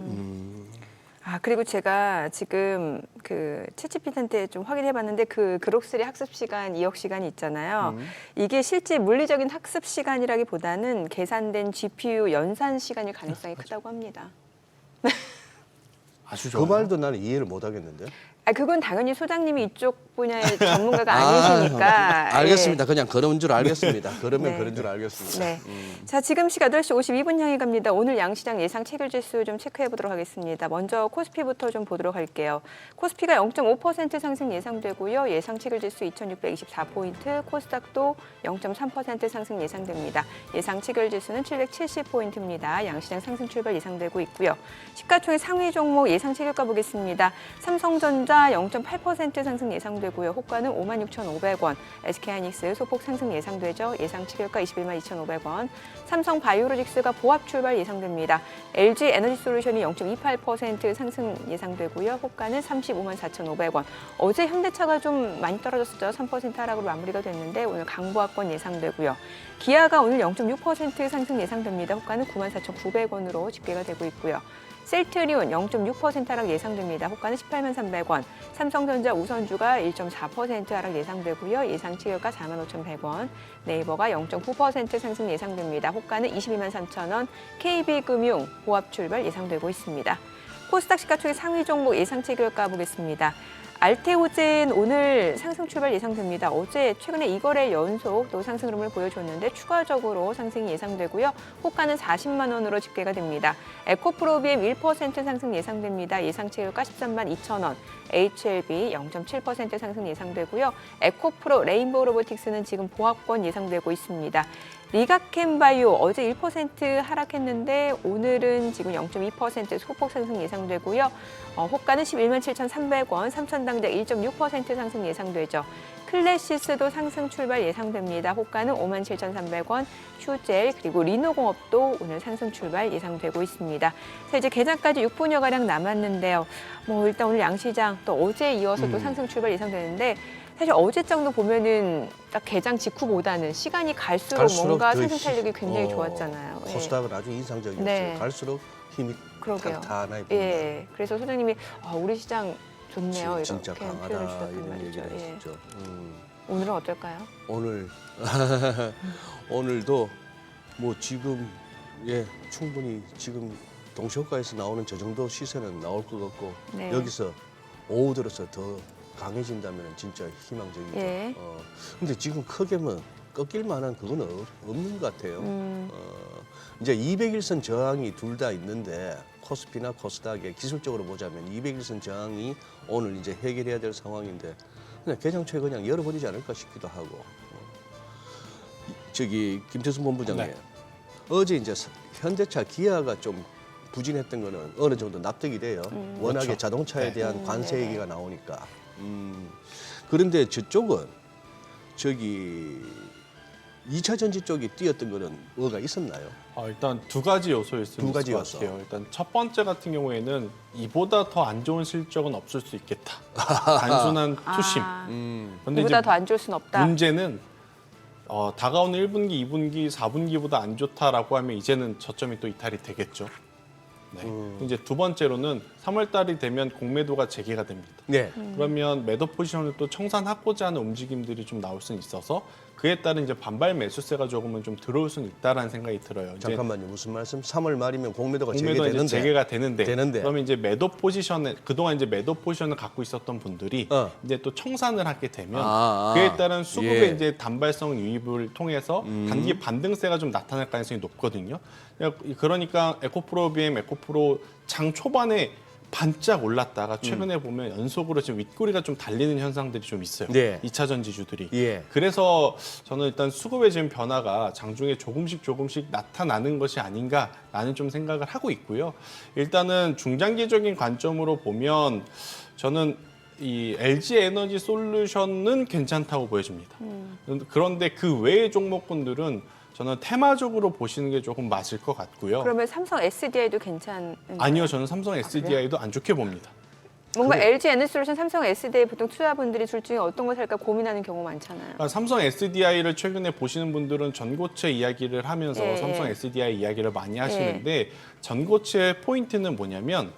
그리고 제가 지금 그 챗GPT한테 좀 확인해봤는데 그 그록3 학습 시간 2억 시간이 있잖아요. 이게 실제 물리적인 학습 시간이라기보다는 계산된 GPU 연산 시간일 가능성이 크다고 합니다. 아주 그 좋아요. 말도 나는 이해를 못 하겠는데. 그건 당연히 소장님이 이쪽 분야의 전문가가 아니시니까. 알겠습니다. 그냥 그런 줄 알겠습니다. 그러면 네. 그런 줄 알겠습니다. 네. 자, 지금 시각 8시 52분 향해 갑니다. 오늘 양시장 예상 체결지수 좀 체크해 보도록 하겠습니다. 먼저 코스피부터 좀 보도록 할게요. 코스피가 0.5% 상승 예상되고요. 예상 체결지수 2624포인트, 코스닥도 0.3% 상승 예상됩니다. 예상 체결지수는 770포인트입니다. 양시장 상승 출발 예상되고 있고요. 시가총액 상위 종목 예상 체결가 보겠습니다. 삼성전자 0.8% 상승 예상되고요. 호가는 56,500원. SK하이닉스 소폭 상승 예상되죠. 예상 체결가 21만 2,500원. 삼성바이오로직스가 보합 출발 예상됩니다. LG에너지솔루션이 0.28% 상승 예상되고요. 호가는 35만 4,500원. 어제 현대차가 좀 많이 떨어졌었죠. 3% 하락으로 마무리가 됐는데 오늘 강보합권 예상되고요. 기아가 오늘 0.6% 상승 예상됩니다. 호가는 9만 4,900원으로 집계가 되고 있고요. 셀트리온 0.6% 하락 예상됩니다. 호가는 18만 300원. 삼성전자 우선주가 1.4% 하락 예상되고요. 예상 체결가 4만 5,100원. 네이버가 0.9% 상승 예상됩니다. 호가는 22만 3,000원. KB금융 보합 출발 예상되고 있습니다. 코스닥 시가총액 상위 종목 예상치 결과 보겠습니다. 알테오젠 오늘 상승 출발 예상됩니다. 어제 최근에 2거래 연속 또 상승 흐름을 보여줬는데 추가적으로 상승이 예상되고요. 호가는 40만 원으로 집계가 됩니다. 에코프로비엠 1% 상승 예상됩니다. 예상치 결과 13만 2천 원. HLB 0.7% 상승 예상되고요. 에코프로 레인보우 로보틱스는 지금 보합권 예상되고 있습니다. 리가캠바이오 어제 1% 하락했는데 오늘은 지금 0.2% 소폭 상승 예상되고요. 호가는 11만 7,300원, 3천당장 1.6% 상승 예상되죠. 클래시스도 상승 출발 예상됩니다. 호가는 5만 7,300원, 휴젤 그리고 리노공업도 오늘 상승 출발 예상되고 있습니다. 자, 이제 개장까지 6분여가량 남았는데요. 일단 오늘 양시장 또 어제 이어서 또 상승 출발 예상되는데 사실 어제 정도 보면은 딱 개장 직후보다는 시간이 갈수록 뭔가 상승 탄력이 굉장히 좋았잖아요. 코스닥은 아주 인상적이었어요. 네. 갈수록 힘이 그러게요. 탄탄하게 보입니다. 예, 그래서 소장님이 우리 시장 좋네요. 진짜 이렇게 강하다 표현을 주셨단 이런 말이죠. 얘기를 예. 했었죠. 오늘은 어떨까요? 오늘도 뭐 지금 충분히 지금 동시효과에서 나오는 저 정도 시세는 나올 것 같고 네. 여기서 오후 들어서 더 강해진다면 진짜 희망적이죠. 예. 근데 지금 크게 뭐 꺾일 만한 그건 없는 것 같아요. 이제 200일선 저항이 둘 다 있는데 코스피나 코스닥에 기술적으로 보자면 200일선 저항이 오늘 이제 해결해야 될 상황인데 그냥 개장초에 그냥 열어버리지 않을까 싶기도 하고. 저기 김태순 본부장님 네. 어제 이제 현대차 기아가 좀 부진했던 거는 어느 정도 납득이 돼요. 워낙에 그렇죠. 자동차에 네. 대한 관세 네. 얘기가 나오니까. 그런데 저쪽은 저기 2차 전지 쪽이 뛰었던 거는 뭐가 있었나요? 일단 두 가지 요소일 수 두 있을 가지 것 요소. 같아요. 일단 첫 번째 같은 경우에는 이보다 더 안 좋은 실적은 없을 수 있겠다. 단순한 투심. 그런데 이보다 더 안 좋을 순 없다. 문제는 다가오는 1분기, 2분기, 4분기보다 안 좋다라고 하면 이제는 저점이 또 이탈이 되겠죠. 네. 이제 두 번째로는 3월 달이 되면 공매도가 재개가 됩니다. 네. 그러면 매도 포지션을 또 청산하고자 하는 움직임들이 좀 나올 수는 있어서 그에 따른 이제 반발 매수세가 조금은 좀 들어올 수는 있다라는 생각이 들어요. 이제 잠깐만요. 무슨 말씀? 3월 말이면 공매도가 공매도가 이제 재개되는데. 재개가 되는데 그러면 이제 매도 포지션에 그동안 이제 매도 포지션을 갖고 있었던 분들이 이제 또 청산을 하게 되면 그에 따른 수급의 이제 단발성 유입을 통해서 단기 반등세가 좀 나타날 가능성이 높거든요. 그러니까 에코프로비엠, 에코프로 장 초반에 반짝 올랐다가 최근에 보면 연속으로 지금 윗꼬리가 좀 달리는 현상들이 좀 있어요. 네. 2차 전지주들이. 예. 그래서 저는 일단 수급의 지금 변화가 장중에 조금씩 나타나는 것이 아닌가라는 좀 생각을 하고 있고요. 일단은 중장기적인 관점으로 보면 저는 이 LG 에너지 솔루션은 괜찮다고 보여집니다. 그런데 그 외의 종목군들은 저는 테마적으로 보시는 게 조금 맞을 것 같고요. 그러면 삼성 SDI도 괜찮은 아니요, 저는 삼성 SDI도 안 좋게 봅니다. 뭔가 LG 에너지솔루션, 삼성 SDI 보통 투자분들이 둘 중에 어떤 걸 살까 고민하는 경우 많잖아요. 그러니까 삼성 SDI를 최근에 보시는 분들은 전고체 이야기를 하면서 예, 삼성 예. SDI 이야기를 많이 하시는데 전고체의 포인트는 뭐냐면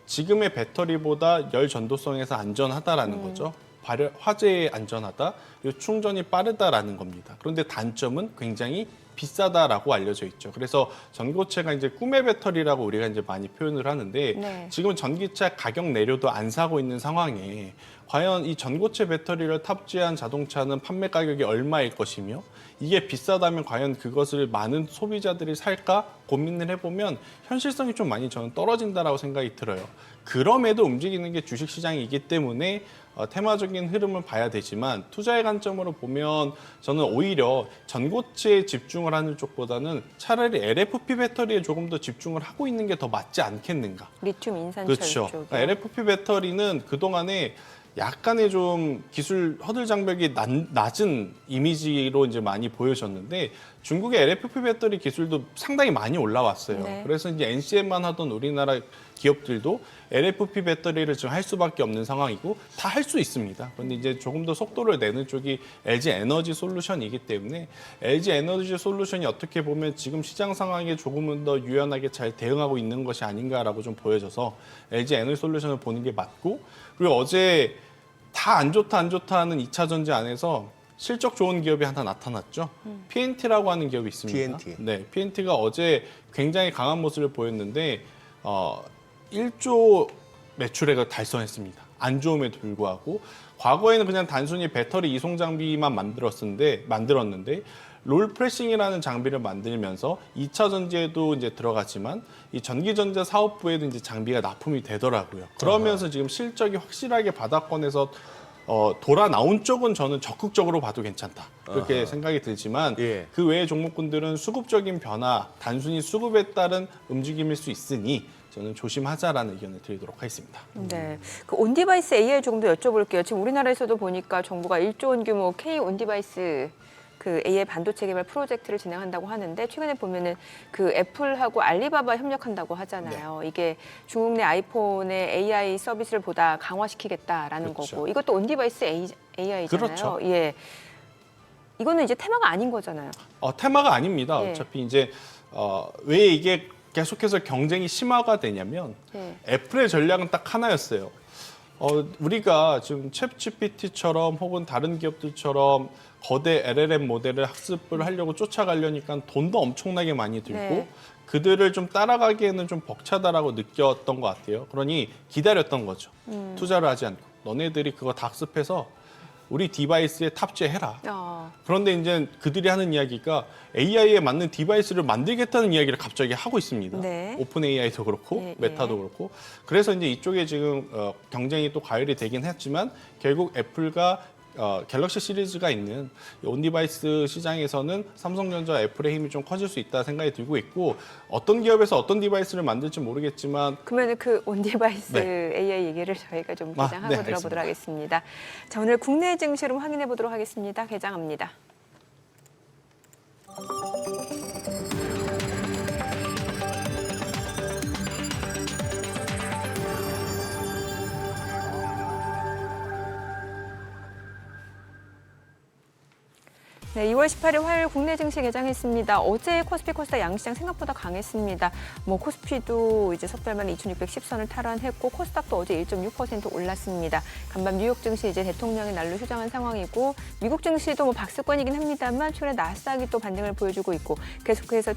지금의 배터리보다 열 전도성에서 안전하다라는 거죠. 화재에 안전하다, 그리고 충전이 빠르다라는 겁니다. 그런데 단점은 굉장히 비싸다라고 알려져 있죠. 그래서 전고체가 이제 꿈의 배터리라고 우리가 이제 많이 표현을 하는데 네. 지금 전기차 가격 내려도 안 사고 있는 상황에 과연 이 전고체 배터리를 탑재한 자동차는 판매 가격이 얼마일 것이며 이게 비싸다면 과연 그것을 많은 소비자들이 살까 고민을 해보면 현실성이 좀 많이 저는 떨어진다라고 생각이 들어요. 그럼에도 움직이는 게 주식시장이기 때문에 테마적인 흐름을 봐야 되지만 투자의 관점으로 보면 저는 오히려 전고체에 집중을 하는 쪽보다는 차라리 LFP 배터리에 조금 더 집중을 하고 있는 게 더 맞지 않겠는가. 리튬 인산철 그렇죠. 쪽이요. 그러니까 LFP 배터리는 그동안에 약간의 좀 기술 허들 장벽이 낮은 이미지로 이제 많이 보여졌는데 중국의 LFP 배터리 기술도 상당히 많이 올라왔어요. 네. 그래서 이제 NCM만 하던 우리나라 기업들도 LFP 배터리를 지금 할 수밖에 없는 상황이고 다 할 수 있습니다. 그런데 이제 조금 더 속도를 내는 쪽이 LG 에너지 솔루션이기 때문에 LG 에너지 솔루션이 어떻게 보면 지금 시장 상황에 조금은 더 유연하게 잘 대응하고 있는 것이 아닌가라고 좀 보여져서 LG 에너지 솔루션을 보는 게 맞고 그리고 어제 다 안 좋다 하는 2차 전지 안에서 실적 좋은 기업이 하나 나타났죠. PNT라고 하는 기업이 있습니다. PNT. 네, PNT가 어제 굉장히 강한 모습을 보였는데 1조 매출액을 달성했습니다. 안 좋음에도 불구하고 과거에는 그냥 단순히 배터리 이송 장비만 만들었는데 롤 프레싱이라는 장비를 만들면서 2차 전지에도 이제 들어갔지만 이 전기전자 사업부에도 이제 장비가 납품이 되더라고요. 그러면서 지금 실적이 확실하게 바닥권에서 돌아 나온 쪽은 저는 적극적으로 봐도 괜찮다 그렇게 생각이 들지만 예. 그 외의 종목군들은 수급적인 변화, 단순히 수급에 따른 움직임일 수 있으니 저는 조심하자라는 의견을 드리도록 하겠습니다. 네, 그 온디바이스 AI 조금 더 여쭤볼게요. 지금 우리나라에서도 보니까 정부가 1조 원 규모 K 온디바이스 그 AI 반도체 개발 프로젝트를 진행한다고 하는데 최근에 보면은 그 애플하고 알리바바 협력한다고 하잖아요. 네. 이게 중국 내 아이폰의 AI 서비스를 보다 강화시키겠다라는 그렇죠. 거고 이것도 온디바이스 AI잖아요. 그렇죠. 예, 이거는 이제 테마가 아닌 거잖아요. 테마가 아닙니다. 예. 어차피 이제 왜 이게 계속해서 경쟁이 심화가 되냐면 예. 애플의 전략은 딱 하나였어요. 우리가 지금 챗GPT처럼 혹은 다른 기업들처럼 거대 LLM 모델을 학습을 하려고 쫓아가려니까 돈도 엄청나게 많이 들고 네. 그들을 좀 따라가기에는 좀 벅차다라고 느꼈던 것 같아요. 그러니 기다렸던 거죠. 투자를 하지 않고 너네들이 그거 다 학습해서 우리 디바이스에 탑재해라. 그런데 이제 그들이 하는 이야기가 AI에 맞는 디바이스를 만들겠다는 이야기를 갑자기 하고 있습니다. 네. 오픈 AI도 그렇고 예, 메타도 예. 그렇고 그래서 이제 이쪽에 지금 경쟁이 또 가열이 되긴 했지만 결국 애플과 갤럭시 시리즈가 있는 온디바이스 시장에서는 삼성전자, 애플의 힘이 좀 커질 수 있다 생각이 들고 있고 어떤 기업에서 어떤 디바이스를 만들지 모르겠지만 그러면 그 온디바이스 네. AI 얘기를 저희가 좀 아, 개장하고 네, 들어보도록 하겠습니다. 자, 오늘 국내 증시로 확인해 보도록 하겠습니다. 개장합니다. 네, 2월 18일 화요일 국내 증시 개장했습니다. 어제 코스피 코스닥 양시장 생각보다 강했습니다. 코스피도 이제 석 달 만에 2,610선을 탈환했고 코스닥도 어제 1.6% 올랐습니다. 간밤 뉴욕 증시 이제 대통령의 날로 휴장한 상황이고 미국 증시도 박스권이긴 합니다만 최근에 나스닥이 또 반등을 보여주고 있고 계속해서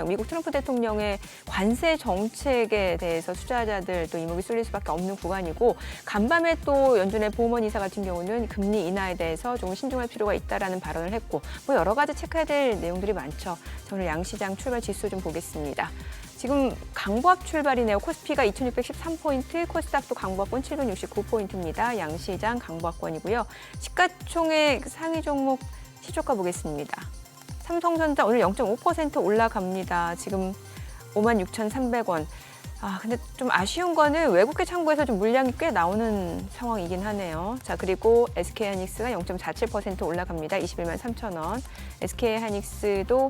미국 트럼프 대통령의 관세 정책에 대해서 투자자들 또 이목이 쏠릴 수밖에 없는 구간이고 간밤에 또 연준의 보우먼 이사 같은 경우는 금리 인하에 대해서 조금 신중할 필요가 있다. 라는 발언을 했고 여러 가지 체크해야 될 내용들이 많죠. 자, 오늘 양시장 출발 지수 좀 보겠습니다. 지금 강보합 출발이네요. 코스피가 2,613포인트, 코스닥도 강보합권 769포인트입니다. 양시장 강보합권이고요. 시가총액 상위 종목 시초가 보겠습니다. 삼성전자 오늘 0.5% 올라갑니다. 지금 56,300원. 근데 좀 아쉬운 거는 외국계 창구에서 좀 물량이 꽤 나오는 상황이긴 하네요. 자, 그리고 SK하이닉스가 0.47% 올라갑니다. 21만 3,000원. SK하이닉스도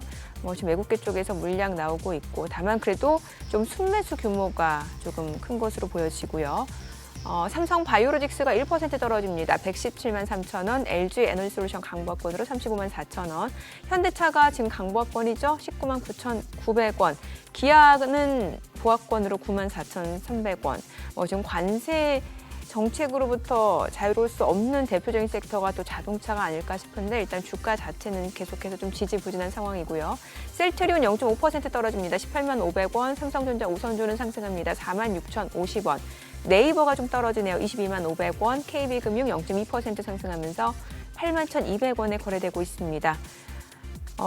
지금 외국계 쪽에서 물량 나오고 있고, 다만 그래도 좀 순매수 규모가 조금 큰 것으로 보여지고요. 삼성 바이오로직스가 1% 떨어집니다. 117만 3,000원, LG 에너지솔루션 강보합권으로 35만 4,000원, 현대차가 지금 강보합권이죠. 19만 9,900원, 기아는 보합권으로 9만 4,300원. 지금 관세 정책으로부터 자유로울 수 없는 대표적인 섹터가 또 자동차가 아닐까 싶은데 일단 주가 자체는 계속해서 좀 지지부진한 상황이고요. 셀트리온 0.5% 떨어집니다. 18만 500원, 삼성전자 우선주는 상승합니다. 4만 6,050원. 네이버가 좀 떨어지네요. 22만 500원, KB금융 0.2% 상승하면서 8만 1,200원에 거래되고 있습니다.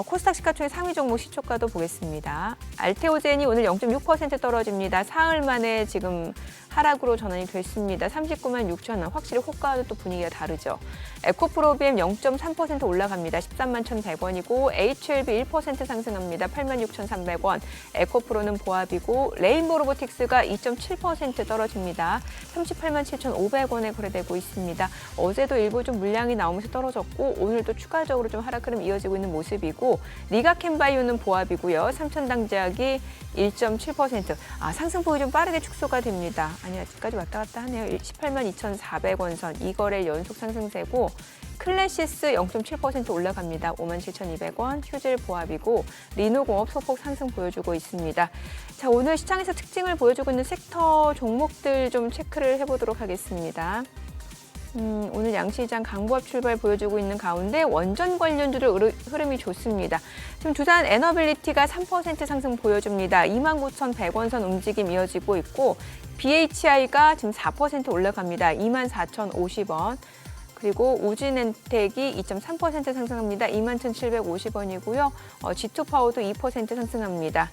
코스닥 시가총액 상위 종목 시초가도 보겠습니다. 알테오젠이 오늘 0.6% 떨어집니다. 사흘 만에 지금 하락으로 전환이 됐습니다. 39만 6천 원. 확실히 호가도 또 분위기가 다르죠. 에코프로비엠 0.3% 올라갑니다. 13만 1,100원이고 HLB 1% 상승합니다. 8만 6,300원. 에코프로는 보합이고 레인보우 로보틱스가 2.7% 떨어집니다. 38만 7,500원에 거래되고 있습니다. 어제도 일부 좀 물량이 나오면서 떨어졌고 오늘도 추가적으로 좀 하락 흐름 이어지고 있는 모습이고 리가캠바이오는 보합이고요. 삼천당제약이 1.7%. 상승폭이 좀 빠르게 축소가 됩니다. 아니, 아직까지 왔다 갔다 하네요. 18만 2,400원 선. 2거래 연속 상승세고 클래시스 0.7% 올라갑니다. 5만 7,200원. 휴질 보합이고 리노공업 소폭 상승 보여주고 있습니다. 자, 오늘 시장에서 특징을 보여주고 있는 섹터 종목들 좀 체크를 해보도록 하겠습니다. 오늘 양시장 강보합 출발 보여주고 있는 가운데 원전 관련주들 흐름이 좋습니다. 지금 두산 에너빌리티가 3% 상승 보여줍니다. 29,100원 선 움직임 이어지고 있고 BHI가 지금 4% 올라갑니다. 24,050원. 그리고 우진엔텍이 2.3% 상승합니다. 21,750원이고요. G2파워도 2% 상승합니다.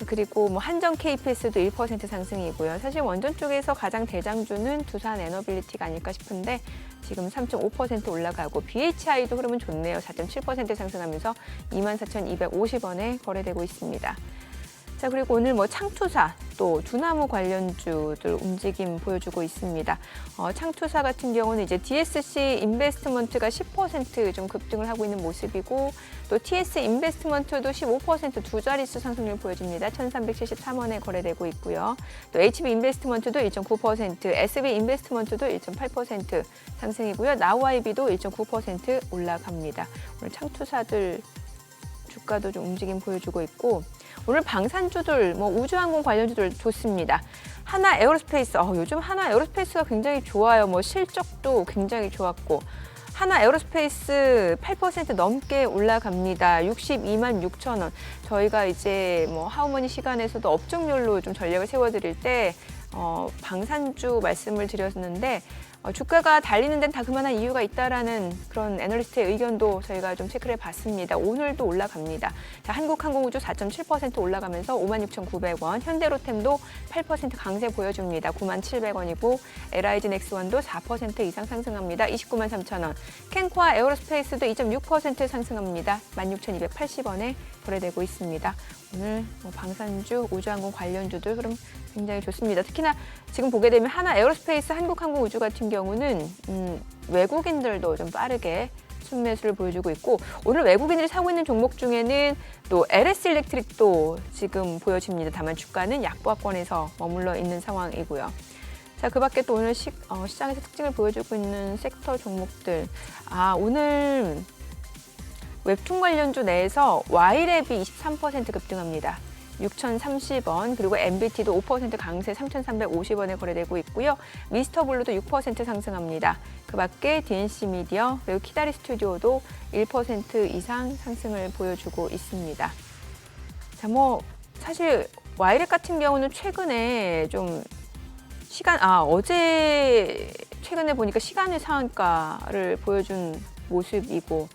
그리고 뭐 한전 KPS도 1% 상승이고요. 사실 원전 쪽에서 가장 대장주는 두산 에너빌리티가 아닐까 싶은데 지금 3.5% 올라가고 BHI도 흐름은 좋네요. 4.7% 상승하면서 24,250원에 거래되고 있습니다. 자, 그리고 오늘 뭐 창투사 또 두나무 관련주들 움직임 보여주고 있습니다. 창투사 같은 경우는 이제 DSC 인베스트먼트가 10% 좀 급등을 하고 있는 모습이고 또 TS 인베스트먼트도 15% 두 자릿수 상승률 보여줍니다. 1,373원에 거래되고 있고요. 또 HB 인베스트먼트도 1.9%, SB 인베스트먼트도 1.8% 상승이고요. 나우아이비도 1.9% 올라갑니다. 오늘 창투사들 주가도 좀 움직임 보여주고 있고 오늘 방산주들, 뭐 우주항공 관련주들 좋습니다. 하나 에어로스페이스, 요즘 하나 에어로스페이스가 굉장히 좋아요. 뭐 실적도 굉장히 좋았고 하나 에어로스페이스 8% 넘게 올라갑니다. 62만 6천 원. 저희가 이제 뭐 하우머니 시간에서도 업종별로 좀 전략을 세워드릴 때 방산주 말씀을 드렸는데 주가가 달리는 데는 다 그만한 이유가 있다라는 그런 애널리스트의 의견도 저희가 좀 체크를 해봤습니다. 오늘도 올라갑니다. 자, 한국항공우주 4.7% 올라가면서 56,900원, 현대로템도 8% 강세 보여줍니다. 97,700원이고 LIG 넥스원도 4% 이상 상승합니다. 293,000원. 캔코아 에어로스페이스도 2.6% 상승합니다. 16,280원에 거래되고 있습니다. 오늘 방산주, 우주항공 관련주들 흐름 굉장히 좋습니다. 특히나 지금 보게 되면 하나 에어로스페이스, 한국항공우주 같은 경우는 외국인들도 좀 빠르게 순매수를 보여주고 있고 오늘 외국인들이 사고 있는 종목 중에는 또 LS 일렉트릭도 지금 보여집니다. 다만 주가는 약보합권에서 머물러 있는 상황이고요. 자, 그 밖에 또 오늘 시장에서 특징을 보여주고 있는 섹터 종목들. 오늘 웹툰 관련주 내에서 Y랩이 23% 급등합니다. 6,030원, 그리고 MBT도 5% 강세 3,350원에 거래되고 있고요. 미스터블루도 6% 상승합니다. 그 밖에 DNC 미디어, 그리고 키다리 스튜디오도 1% 이상 상승을 보여주고 있습니다. 자, 사실 Y랩 같은 경우는 최근에 좀 어제 최근에 보니까 시간의 상한가를 보여준 모습이고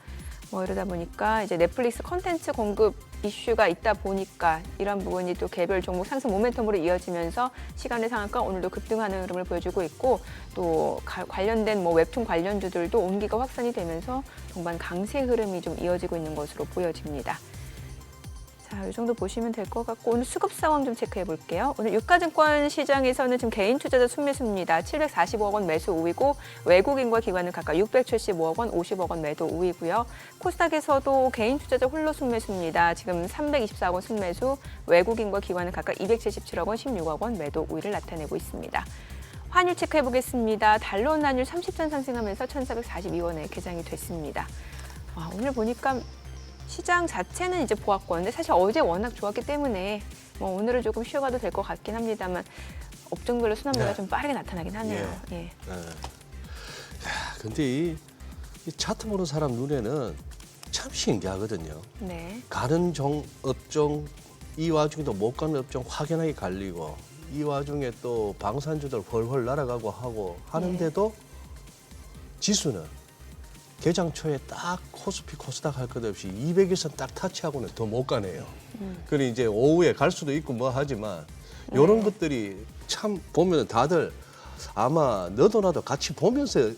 이러다 보니까 이제 넷플릭스 컨텐츠 공급 이슈가 있다 보니까 이런 부분이 또 개별 종목 상승 모멘텀으로 이어지면서 시간의 상한가 오늘도 급등하는 흐름을 보여주고 있고 또 관련된 웹툰 관련주들도 온기가 확산이 되면서 동반 강세 흐름이 좀 이어지고 있는 것으로 보여집니다. 자, 이 정도 보시면 될 것 같고 오늘 수급 상황 좀 체크해 볼게요. 오늘 유가증권 시장에서는 지금 개인 투자자 순매수입니다. 745억 원 매수 우위고 외국인과 기관은 각각 675억 원, 50억 원 매도 우위고요. 코스닥에서도 개인 투자자 홀로 순매수입니다. 지금 324억 원 순매수, 외국인과 기관은 각각 277억 원, 16억 원 매도 우위를 나타내고 있습니다. 환율 체크해 보겠습니다. 달러 원 환율 30전 상승하면서 1,442원에 개장이 됐습니다. 오늘 보니까 시장 자체는 이제 보합권인데 사실 어제 워낙 좋았기 때문에 오늘은 조금 쉬어가도 될 것 같긴 합니다만 업종별로 순환매가 좀 빠르게 나타나긴 하네요. 예. 근데 이 차트 보는 사람 눈에는 참 신기하거든요. 네. 가는 업종, 이 와중에도 못 가는 업종 확연하게 갈리고 이 와중에 또 방산주들 훨훨 날아가고 하고 하는데도 지수는 개장 초에 딱 코스피, 코스닥 할 것 없이 200일선 딱 타치하고는 더 못 가네요. 그리고 이제 오후에 갈 수도 있고 뭐 하지만 이런 것들이 참 보면 다들 아마 너도 나도 같이 보면서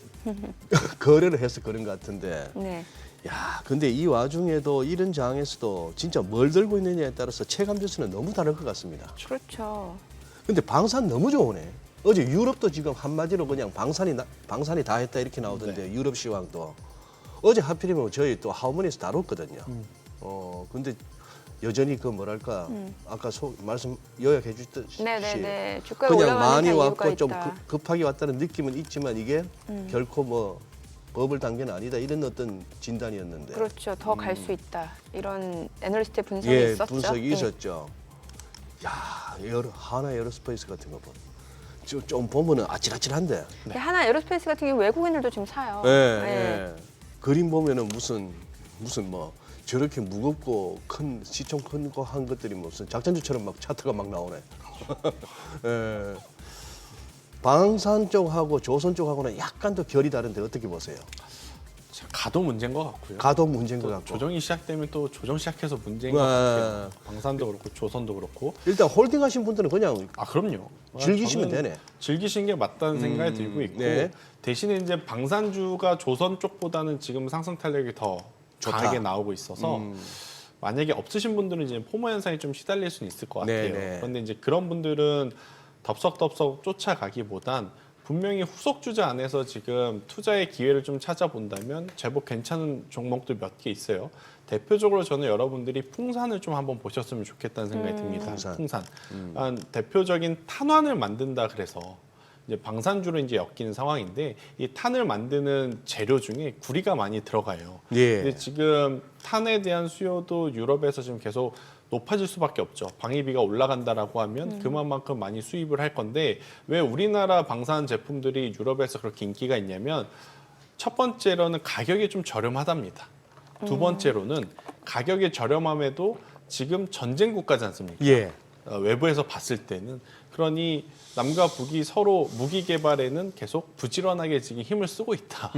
거래를 해서 그런 것 같은데 네. 야, 근데 이 와중에도 이런 장에서도 진짜 뭘 들고 있느냐에 따라서 체감 지수는 너무 다를 것 같습니다. 그렇죠. 근데 방산 너무 좋으네. 어제 유럽도 지금 한마디로 그냥 방산이 다 했다 이렇게 나오던데 유럽 시황도 어제 하필이면 저희 또 하우머니에서 다뤘거든요. 근데 여전히 아까 말씀 요약해 주셨듯이 네네네. 주가 그냥 올라가는 많이 이유가 왔고 좀 있다. 급하게 왔다는 느낌은 있지만 이게 결코 버블 단계는 아니다 이런 어떤 진단이었는데. 그렇죠. 더 갈 수 있다. 이런 애널리스트의 분석이 있었죠. 분석이 예. 있었죠. 야, 하나 에어로스페이스 같은 거 봐. 좀 보면은 아찔아찔한데. 근데 하나 에어로스페이스 같은 경우 외국인들도 지금 사요. 예, 네. 예. 그림 보면은 무슨 뭐 저렇게 무겁고 큰 시총 큰 거 한 것들이 무슨 작전주처럼 막 차트가 막 나오네. 예. 방산 쪽하고 조선 쪽하고는 약간 더 결이 다른데 어떻게 보세요? 자, 가도 문제인 것 같고요. 가도 문제인 것 또 같고. 조정이 시작되면 또 조정 시작해서 문제인 것 네. 같아요. 방산도 그렇고 조선도 그렇고. 일단 홀딩하신 분들은 그냥 아 그럼요. 즐기시면 저는 되네. 즐기시는 게 맞다는 생각이 들고 있고 네. 대신에 이제 방산주가 조선 쪽보다는 지금 상승 탄력이 더 좋다. 강하게 나오고 있어서 만약에 없으신 분들은 이제 포모 현상이 좀 시달릴 수는 있을 것 같아요. 네. 그런데 이제 그런 분들은 덥석덥석 쫓아가기보단 분명히 후속 주자 안에서 지금 투자의 기회를 좀 찾아본다면 제법 괜찮은 종목들 몇 개 있어요. 대표적으로 저는 여러분들이 풍산을 좀 한번 보셨으면 좋겠다는 생각이 듭니다. 풍산. 대표적인 탄환을 만든다 그래서 이제 방산주로 이제 엮이는 상황인데 이 탄을 만드는 재료 중에 구리가 많이 들어가요. 예. 근데 지금 탄에 대한 수요도 유럽에서 지금 계속 높아질 수밖에 없죠. 방위비가 올라간다라고 하면 그만큼 많이 수입을 할 건데 왜 우리나라 방산 제품들이 유럽에서 그렇게 인기가 있냐면 첫 번째로는 가격이 좀 저렴하답니다. 두 번째로는 가격이 저렴함에도 지금 전쟁 국가지 않습니까? 예. 외부에서 봤을 때는 그러니 남과 북이 서로 무기 개발에는 계속 부지런하게 지금 힘을 쓰고 있다.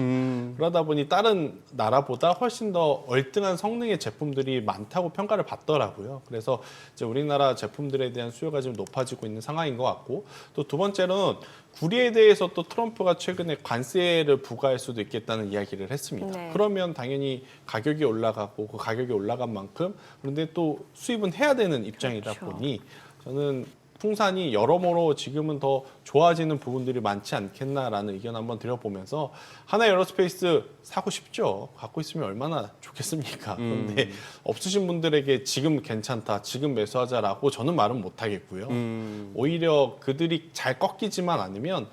그러다 보니 다른 나라보다 훨씬 더 얼등한 성능의 제품들이 많다고 평가를 받더라고요. 그래서 이제 우리나라 제품들에 대한 수요가 지금 높아지고 있는 상황인 것 같고 또 두 번째로는 구리에 대해서 또 트럼프가 최근에 관세를 부과할 수도 있겠다는 이야기를 했습니다. 네. 그러면 당연히 가격이 올라가고 그 가격이 올라간 만큼 그런데 또 수입은 해야 되는 입장이다 그렇죠. 보니 저는 풍산이 여러모로 지금은 더 좋아지는 부분들이 많지 않겠나라는 의견 한번 드려보면서 하나 에어로스페이스 사고 싶죠. 갖고 있으면 얼마나 좋겠습니까. 그런데 없으신 분들에게 지금 괜찮다, 지금 매수하자라고 저는 말은 못하겠고요. 오히려 그들이 잘 꺾이지만 않으면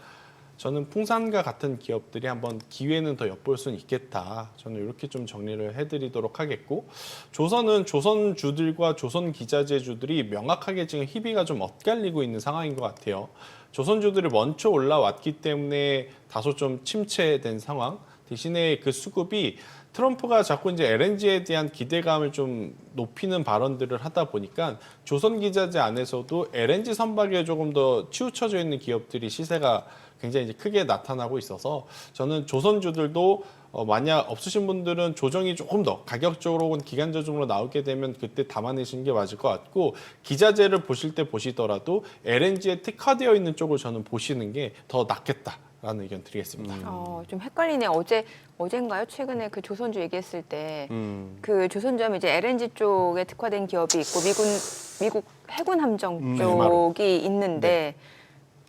저는 풍산과 같은 기업들이 한번 기회는 더 엿볼 수는 있겠다. 저는 이렇게 좀 정리를 해드리도록 하겠고 조선은 조선주들과 조선 기자재주들이 명확하게 지금 희비가 좀 엇갈리고 있는 상황인 것 같아요. 조선주들이 먼저 올라왔기 때문에 다소 좀 침체된 상황. 대신에 그 수급이 트럼프가 자꾸 이제 LNG에 대한 기대감을 좀 높이는 발언들을 하다 보니까 조선 기자재 안에서도 LNG 선박에 조금 더 치우쳐져 있는 기업들이 시세가 굉장히 이제 크게 나타나고 있어서 저는 조선주들도 만약 없으신 분들은 조정이 조금 더 가격적으로 혹은 기간적으로 나오게 되면 그때 담아내시는 게 맞을 것 같고 기자재를 보실 때 보시더라도 LNG에 특화되어 있는 쪽을 저는 보시는 게 더 낫겠다라는 의견 드리겠습니다. 좀 헷갈리네. 어젠가요? 최근에 그 조선주 얘기했을 때 그 조선주하면 이제 LNG 쪽에 특화된 기업이 있고 미국 해군 함정 쪽이 있는데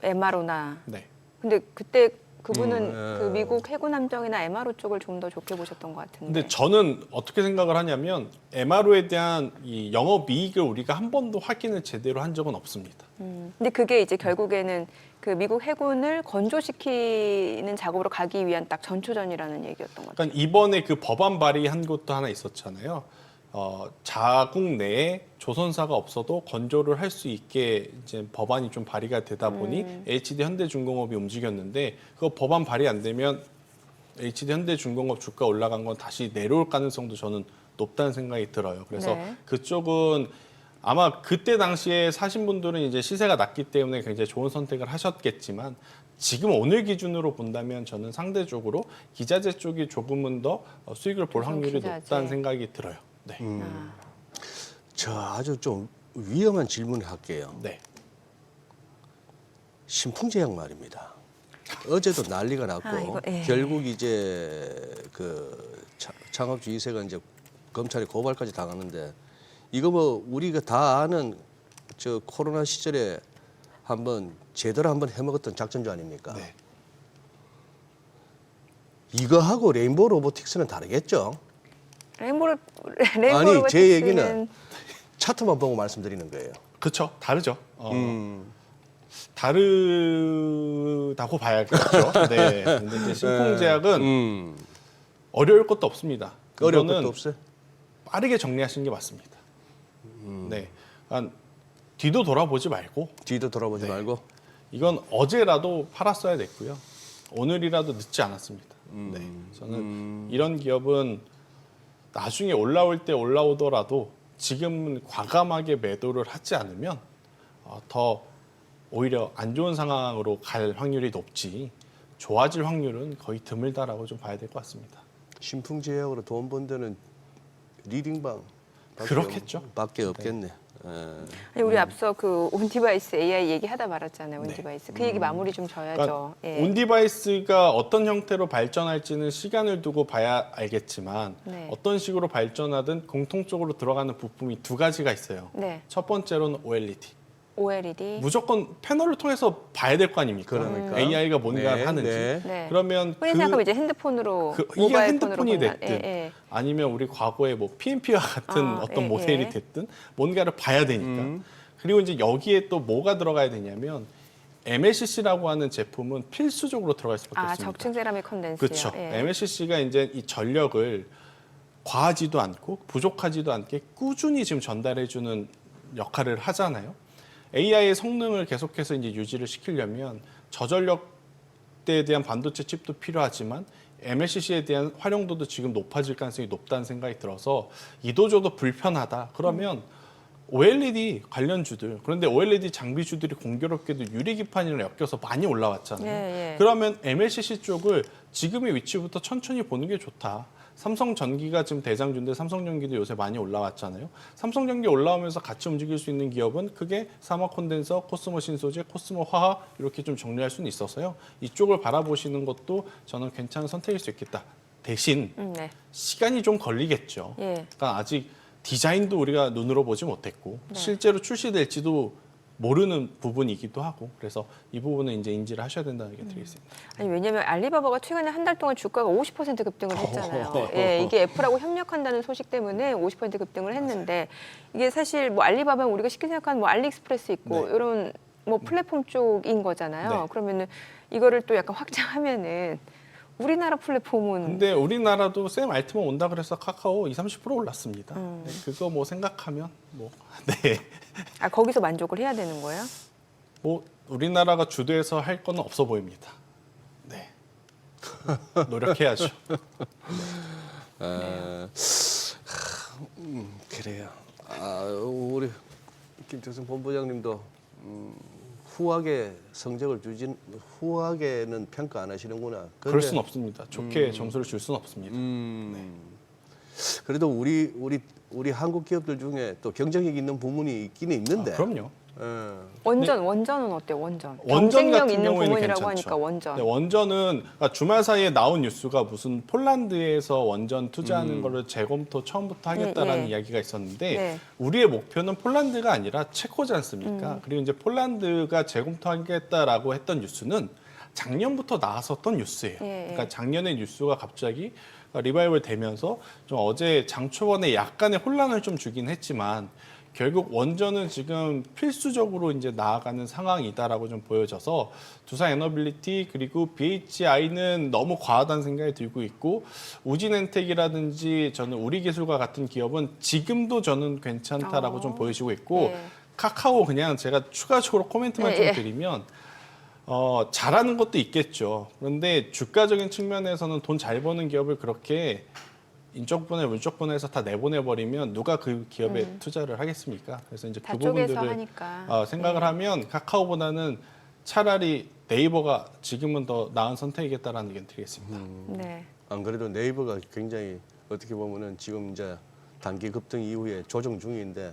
MRO나 네. 근데 그때 그분은 그 미국 해군 함정이나 MRO 쪽을 좀 더 좋게 보셨던 것 같은데. 근데 저는 어떻게 생각을 하냐면 MRO에 대한 이 영업이익을 우리가 한 번도 확인을 제대로 한 적은 없습니다. 근데 그게 이제 결국에는 그 미국 해군을 건조시키는 작업으로 가기 위한 딱 전초전이라는 얘기였던 것 같아요. 그러니까 이번에 그 법안 발의한 것도 하나 있었잖아요. 자국 내에 조선사가 없어도 건조를 할 수 있게 이제 법안이 좀 발의가 되다 보니 HD 현대중공업이 움직였는데 그 법안 발의 안 되면 HD 현대중공업 주가 올라간 건 다시 내려올 가능성도 저는 높다는 생각이 들어요. 그래서 네. 그쪽은 아마 그때 당시에 사신 분들은 이제 시세가 낮기 때문에 굉장히 좋은 선택을 하셨겠지만 지금 오늘 기준으로 본다면 저는 상대적으로 기자재 쪽이 조금은 더 수익을 볼 조선 확률이 기자재. 높다는 생각이 들어요. 네. 저 아주 좀 위험한 질문을 할게요. 네. 신풍제약 말입니다. 어제도 난리가 났고 이거, 예. 결국 이제 그 창업주 2세가 이제 검찰에 고발까지 당하는데 이거 뭐 우리가 다 아는 저 코로나 시절에 한번 제대로 한번 해먹었던 작전주 아닙니까? 네. 이거하고 레인보우 로보틱스는 다르겠죠? 레인보우 아니 제 로보틱스는 얘기는 차트만 보고 말씀드리는 거예요. 그렇죠. 다르죠. 다르다고 봐야겠죠. 네. 근데 이제 신풍제약은 어려울 것도 없습니다. 어려울 이거는 것도 없어요. 빠르게 정리하시는 게 맞습니다. 네. 뒤도 돌아보지 말고 뒤도 돌아보지 네. 말고 이건 어제라도 팔았어야 됐고요. 오늘이라도 늦지 않았습니다. 네, 저는 이런 기업은 나중에 올라올 때 올라오더라도 지금은 과감하게 매도를 하지 않으면 더 오히려 안 좋은 상황으로 갈 확률이 높지 좋아질 확률은 거의 드물다라고 좀 봐야 될 것 같습니다. 신풍제약으로 돈 번 데는 리딩방 그렇겠죠. 밖에 없겠네. 아니, 우리 앞서 그 온디바이스 AI 얘기하다 말았잖아요. 네. 온디바이스. 그 얘기 마무리 좀 져야죠. 그러니까 예. 온디바이스가 어떤 형태로 발전할지는 시간을 두고 봐야 알겠지만 네. 어떤 식으로 발전하든 공통적으로 들어가는 부품이 두 가지가 있어요. 네. 첫 번째로는 OLED. OLED. 무조건 패널을 통해서 봐야 될 거 아닙니까? 그러니까. AI가 뭔가를 네, 하는지. 네. 네. 그러면 흔히 생각하면 이제 핸드폰으로 이게 모바일 핸드폰이 폰으로 됐든 본다. 예, 예. 아니면 우리 과거에 뭐 PNP와 같은 아, 어떤 예, 모델이 예. 됐든 뭔가를 봐야 되니까. 그리고 이제 여기에 또 뭐가 들어가야 되냐면 MLCC라고 하는 제품은 필수적으로 들어갈 수밖에 아, 없습니다. 적층 세라믹 컨덴서요. 그렇죠. 예. MLCC가 이제 이 전력을 과하지도 않고 부족하지도 않게 꾸준히 지금 전달해주는 역할을 하잖아요. AI의 성능을 계속해서 이제 유지를 시키려면 저전력대에 대한 반도체 칩도 필요하지만 MLCC에 대한 활용도도 지금 높아질 가능성이 높다는 생각이 들어서 이도저도 불편하다. 그러면 OLED 관련주들, 그런데 OLED 장비주들이 공교롭게도 유리기판이랑 엮여서 많이 올라왔잖아요. 예, 예. 그러면 MLCC 쪽을 지금의 위치부터 천천히 보는 게 좋다. 삼성전기가 지금 대장주인데 삼성전기도 요새 많이 올라왔잖아요. 삼성전기 올라오면서 같이 움직일 수 있는 기업은 크게 사마콘덴서, 코스모 신소재, 코스모 화학 이렇게 좀 정리할 수는 있어서요. 이쪽을 바라보시는 것도 저는 괜찮은 선택일 수 있겠다. 대신 네. 시간이 좀 걸리겠죠. 예. 그러니까 아직 디자인도 우리가 눈으로 보지 못했고 네. 실제로 출시될지도 모르는 부분이기도 하고 그래서 이 부분은 이제 인지를 하셔야 된다는 얘기 드리겠습니다. 아니 왜냐면 알리바바가 최근에 한 달 동안 주가가 50% 급등을 했잖아요. 예, 이게 애플하고 협력한다는 소식 때문에 50% 급등을 했는데 이게 사실 뭐 알리바바는 우리가 쉽게 생각하는 뭐 알리익스프레스 있고 네. 이런 뭐 플랫폼 쪽인 거잖아요. 네. 그러면은 이거를 또 약간 확장하면은 우리나라 플랫폼은 근데 우리나라도 샘 알트만 온다 그래서 카카오 20-30% 올랐습니다. 네, 그거 뭐 생각하면 뭐 네. 아 거기서 만족을 해야 되는 거예요? 뭐 우리나라가 주도해서 할 거는 없어 보입니다. 네. 노력해야죠. 그래요. 우리 김태성 본부장님도 후하게 성적을 주진 후하게는 평가 안 하시는구나. 그럴 수는 없습니다. 좋게 점수를 줄 수는 없습니다. 그래도 우리 한국 기업들 중에 또 경쟁력 있는 부문이 있기는 있는데. 그럼요. 원전은 어때요? 원전. 원전 경쟁력 같은 있는 경우에는 부문이라고 괜찮죠. 하니까 원전. 네, 원전은 그러니까 주말 사이에 나온 뉴스가 무슨 폴란드에서 원전 투자하는 거를 재검토 처음부터 하겠다라는 예. 이야기가 있었는데 네. 우리의 목표는 폴란드가 아니라 체코지 않습니까? 그리고 이제 폴란드가 재검토하겠다라고 했던 뉴스는 작년부터 나왔었던 뉴스예요. 예. 그러니까 작년에 뉴스가 갑자기 리바이벌 되면서 좀 어제 장 초반에 약간의 혼란을 좀 주긴 했지만 결국 원전은 지금 필수적으로 이제 나아가는 상황이다라고 좀 보여져서 두산 에너빌리티 그리고 BHI는 너무 과하다는 생각이 들고 있고 우진엔텍이라든지 저는 우리기술과 같은 기업은 지금도 저는 괜찮다라고 좀 보여지고 있고 예. 카카오 그냥 제가 추가적으로 코멘트만 좀 드리면 잘하는 것도 있겠죠. 그런데 주가적인 측면에서는 돈 잘 버는 기업을 그렇게 인적 분해, 물적 분해해서 다 내보내버리면 누가 그 기업에 투자를 하겠습니까? 그래서 이제 다 그 쪼개서 부분들을 하니까. 생각을 네. 하면 카카오보다는 차라리 네이버가 지금은 더 나은 선택이겠다라는 의견 드리겠습니다. 네. 안 그래도 네이버가 굉장히 어떻게 보면은 지금 이제 단기 급등 이후에 조정 중인데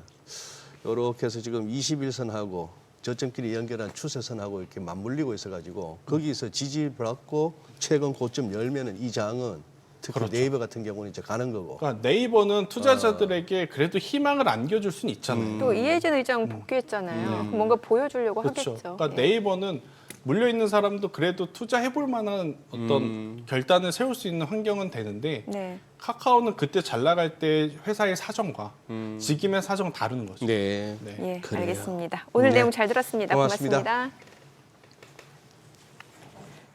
이렇게 해서 지금 21선하고 저점끼리 연결한 추세선하고 이렇게 맞물리고 있어가지고 거기서 지지받고 최근 고점 열면은 이 장은 특히 그렇죠. 네이버 같은 경우는 이제 가는 거고. 그러니까 네이버는 투자자들에게 그래도 희망을 안겨줄 수는 있잖아요. 또 이혜진 의장 복귀했잖아요. 그럼 뭔가 보여주려고 그렇죠. 하겠죠. 그러니까 예. 네이버는 물려 있는 사람도 그래도 투자해볼 만한 어떤 결단을 세울 수 있는 환경은 되는데 네. 카카오는 그때 잘 나갈 때 회사의 사정과 지금의 사정 다른 거죠. 네. 네. 예, 그래요. 알겠습니다. 오늘 네. 내용 잘 들었습니다. 고맙습니다. 고맙습니다.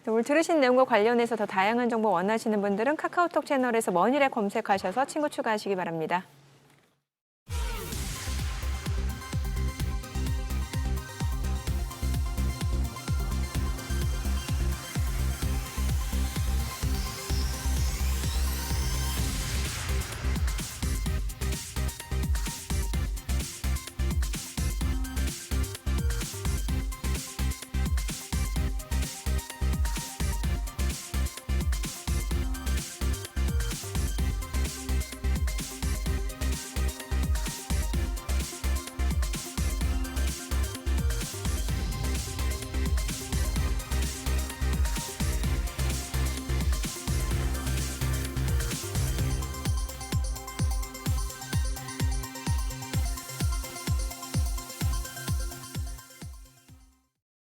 네, 오늘 들으신 내용과 관련해서 더 다양한 정보 원하시는 분들은 카카오톡 채널에서 머니랩 검색하셔서 친구 추가하시기 바랍니다.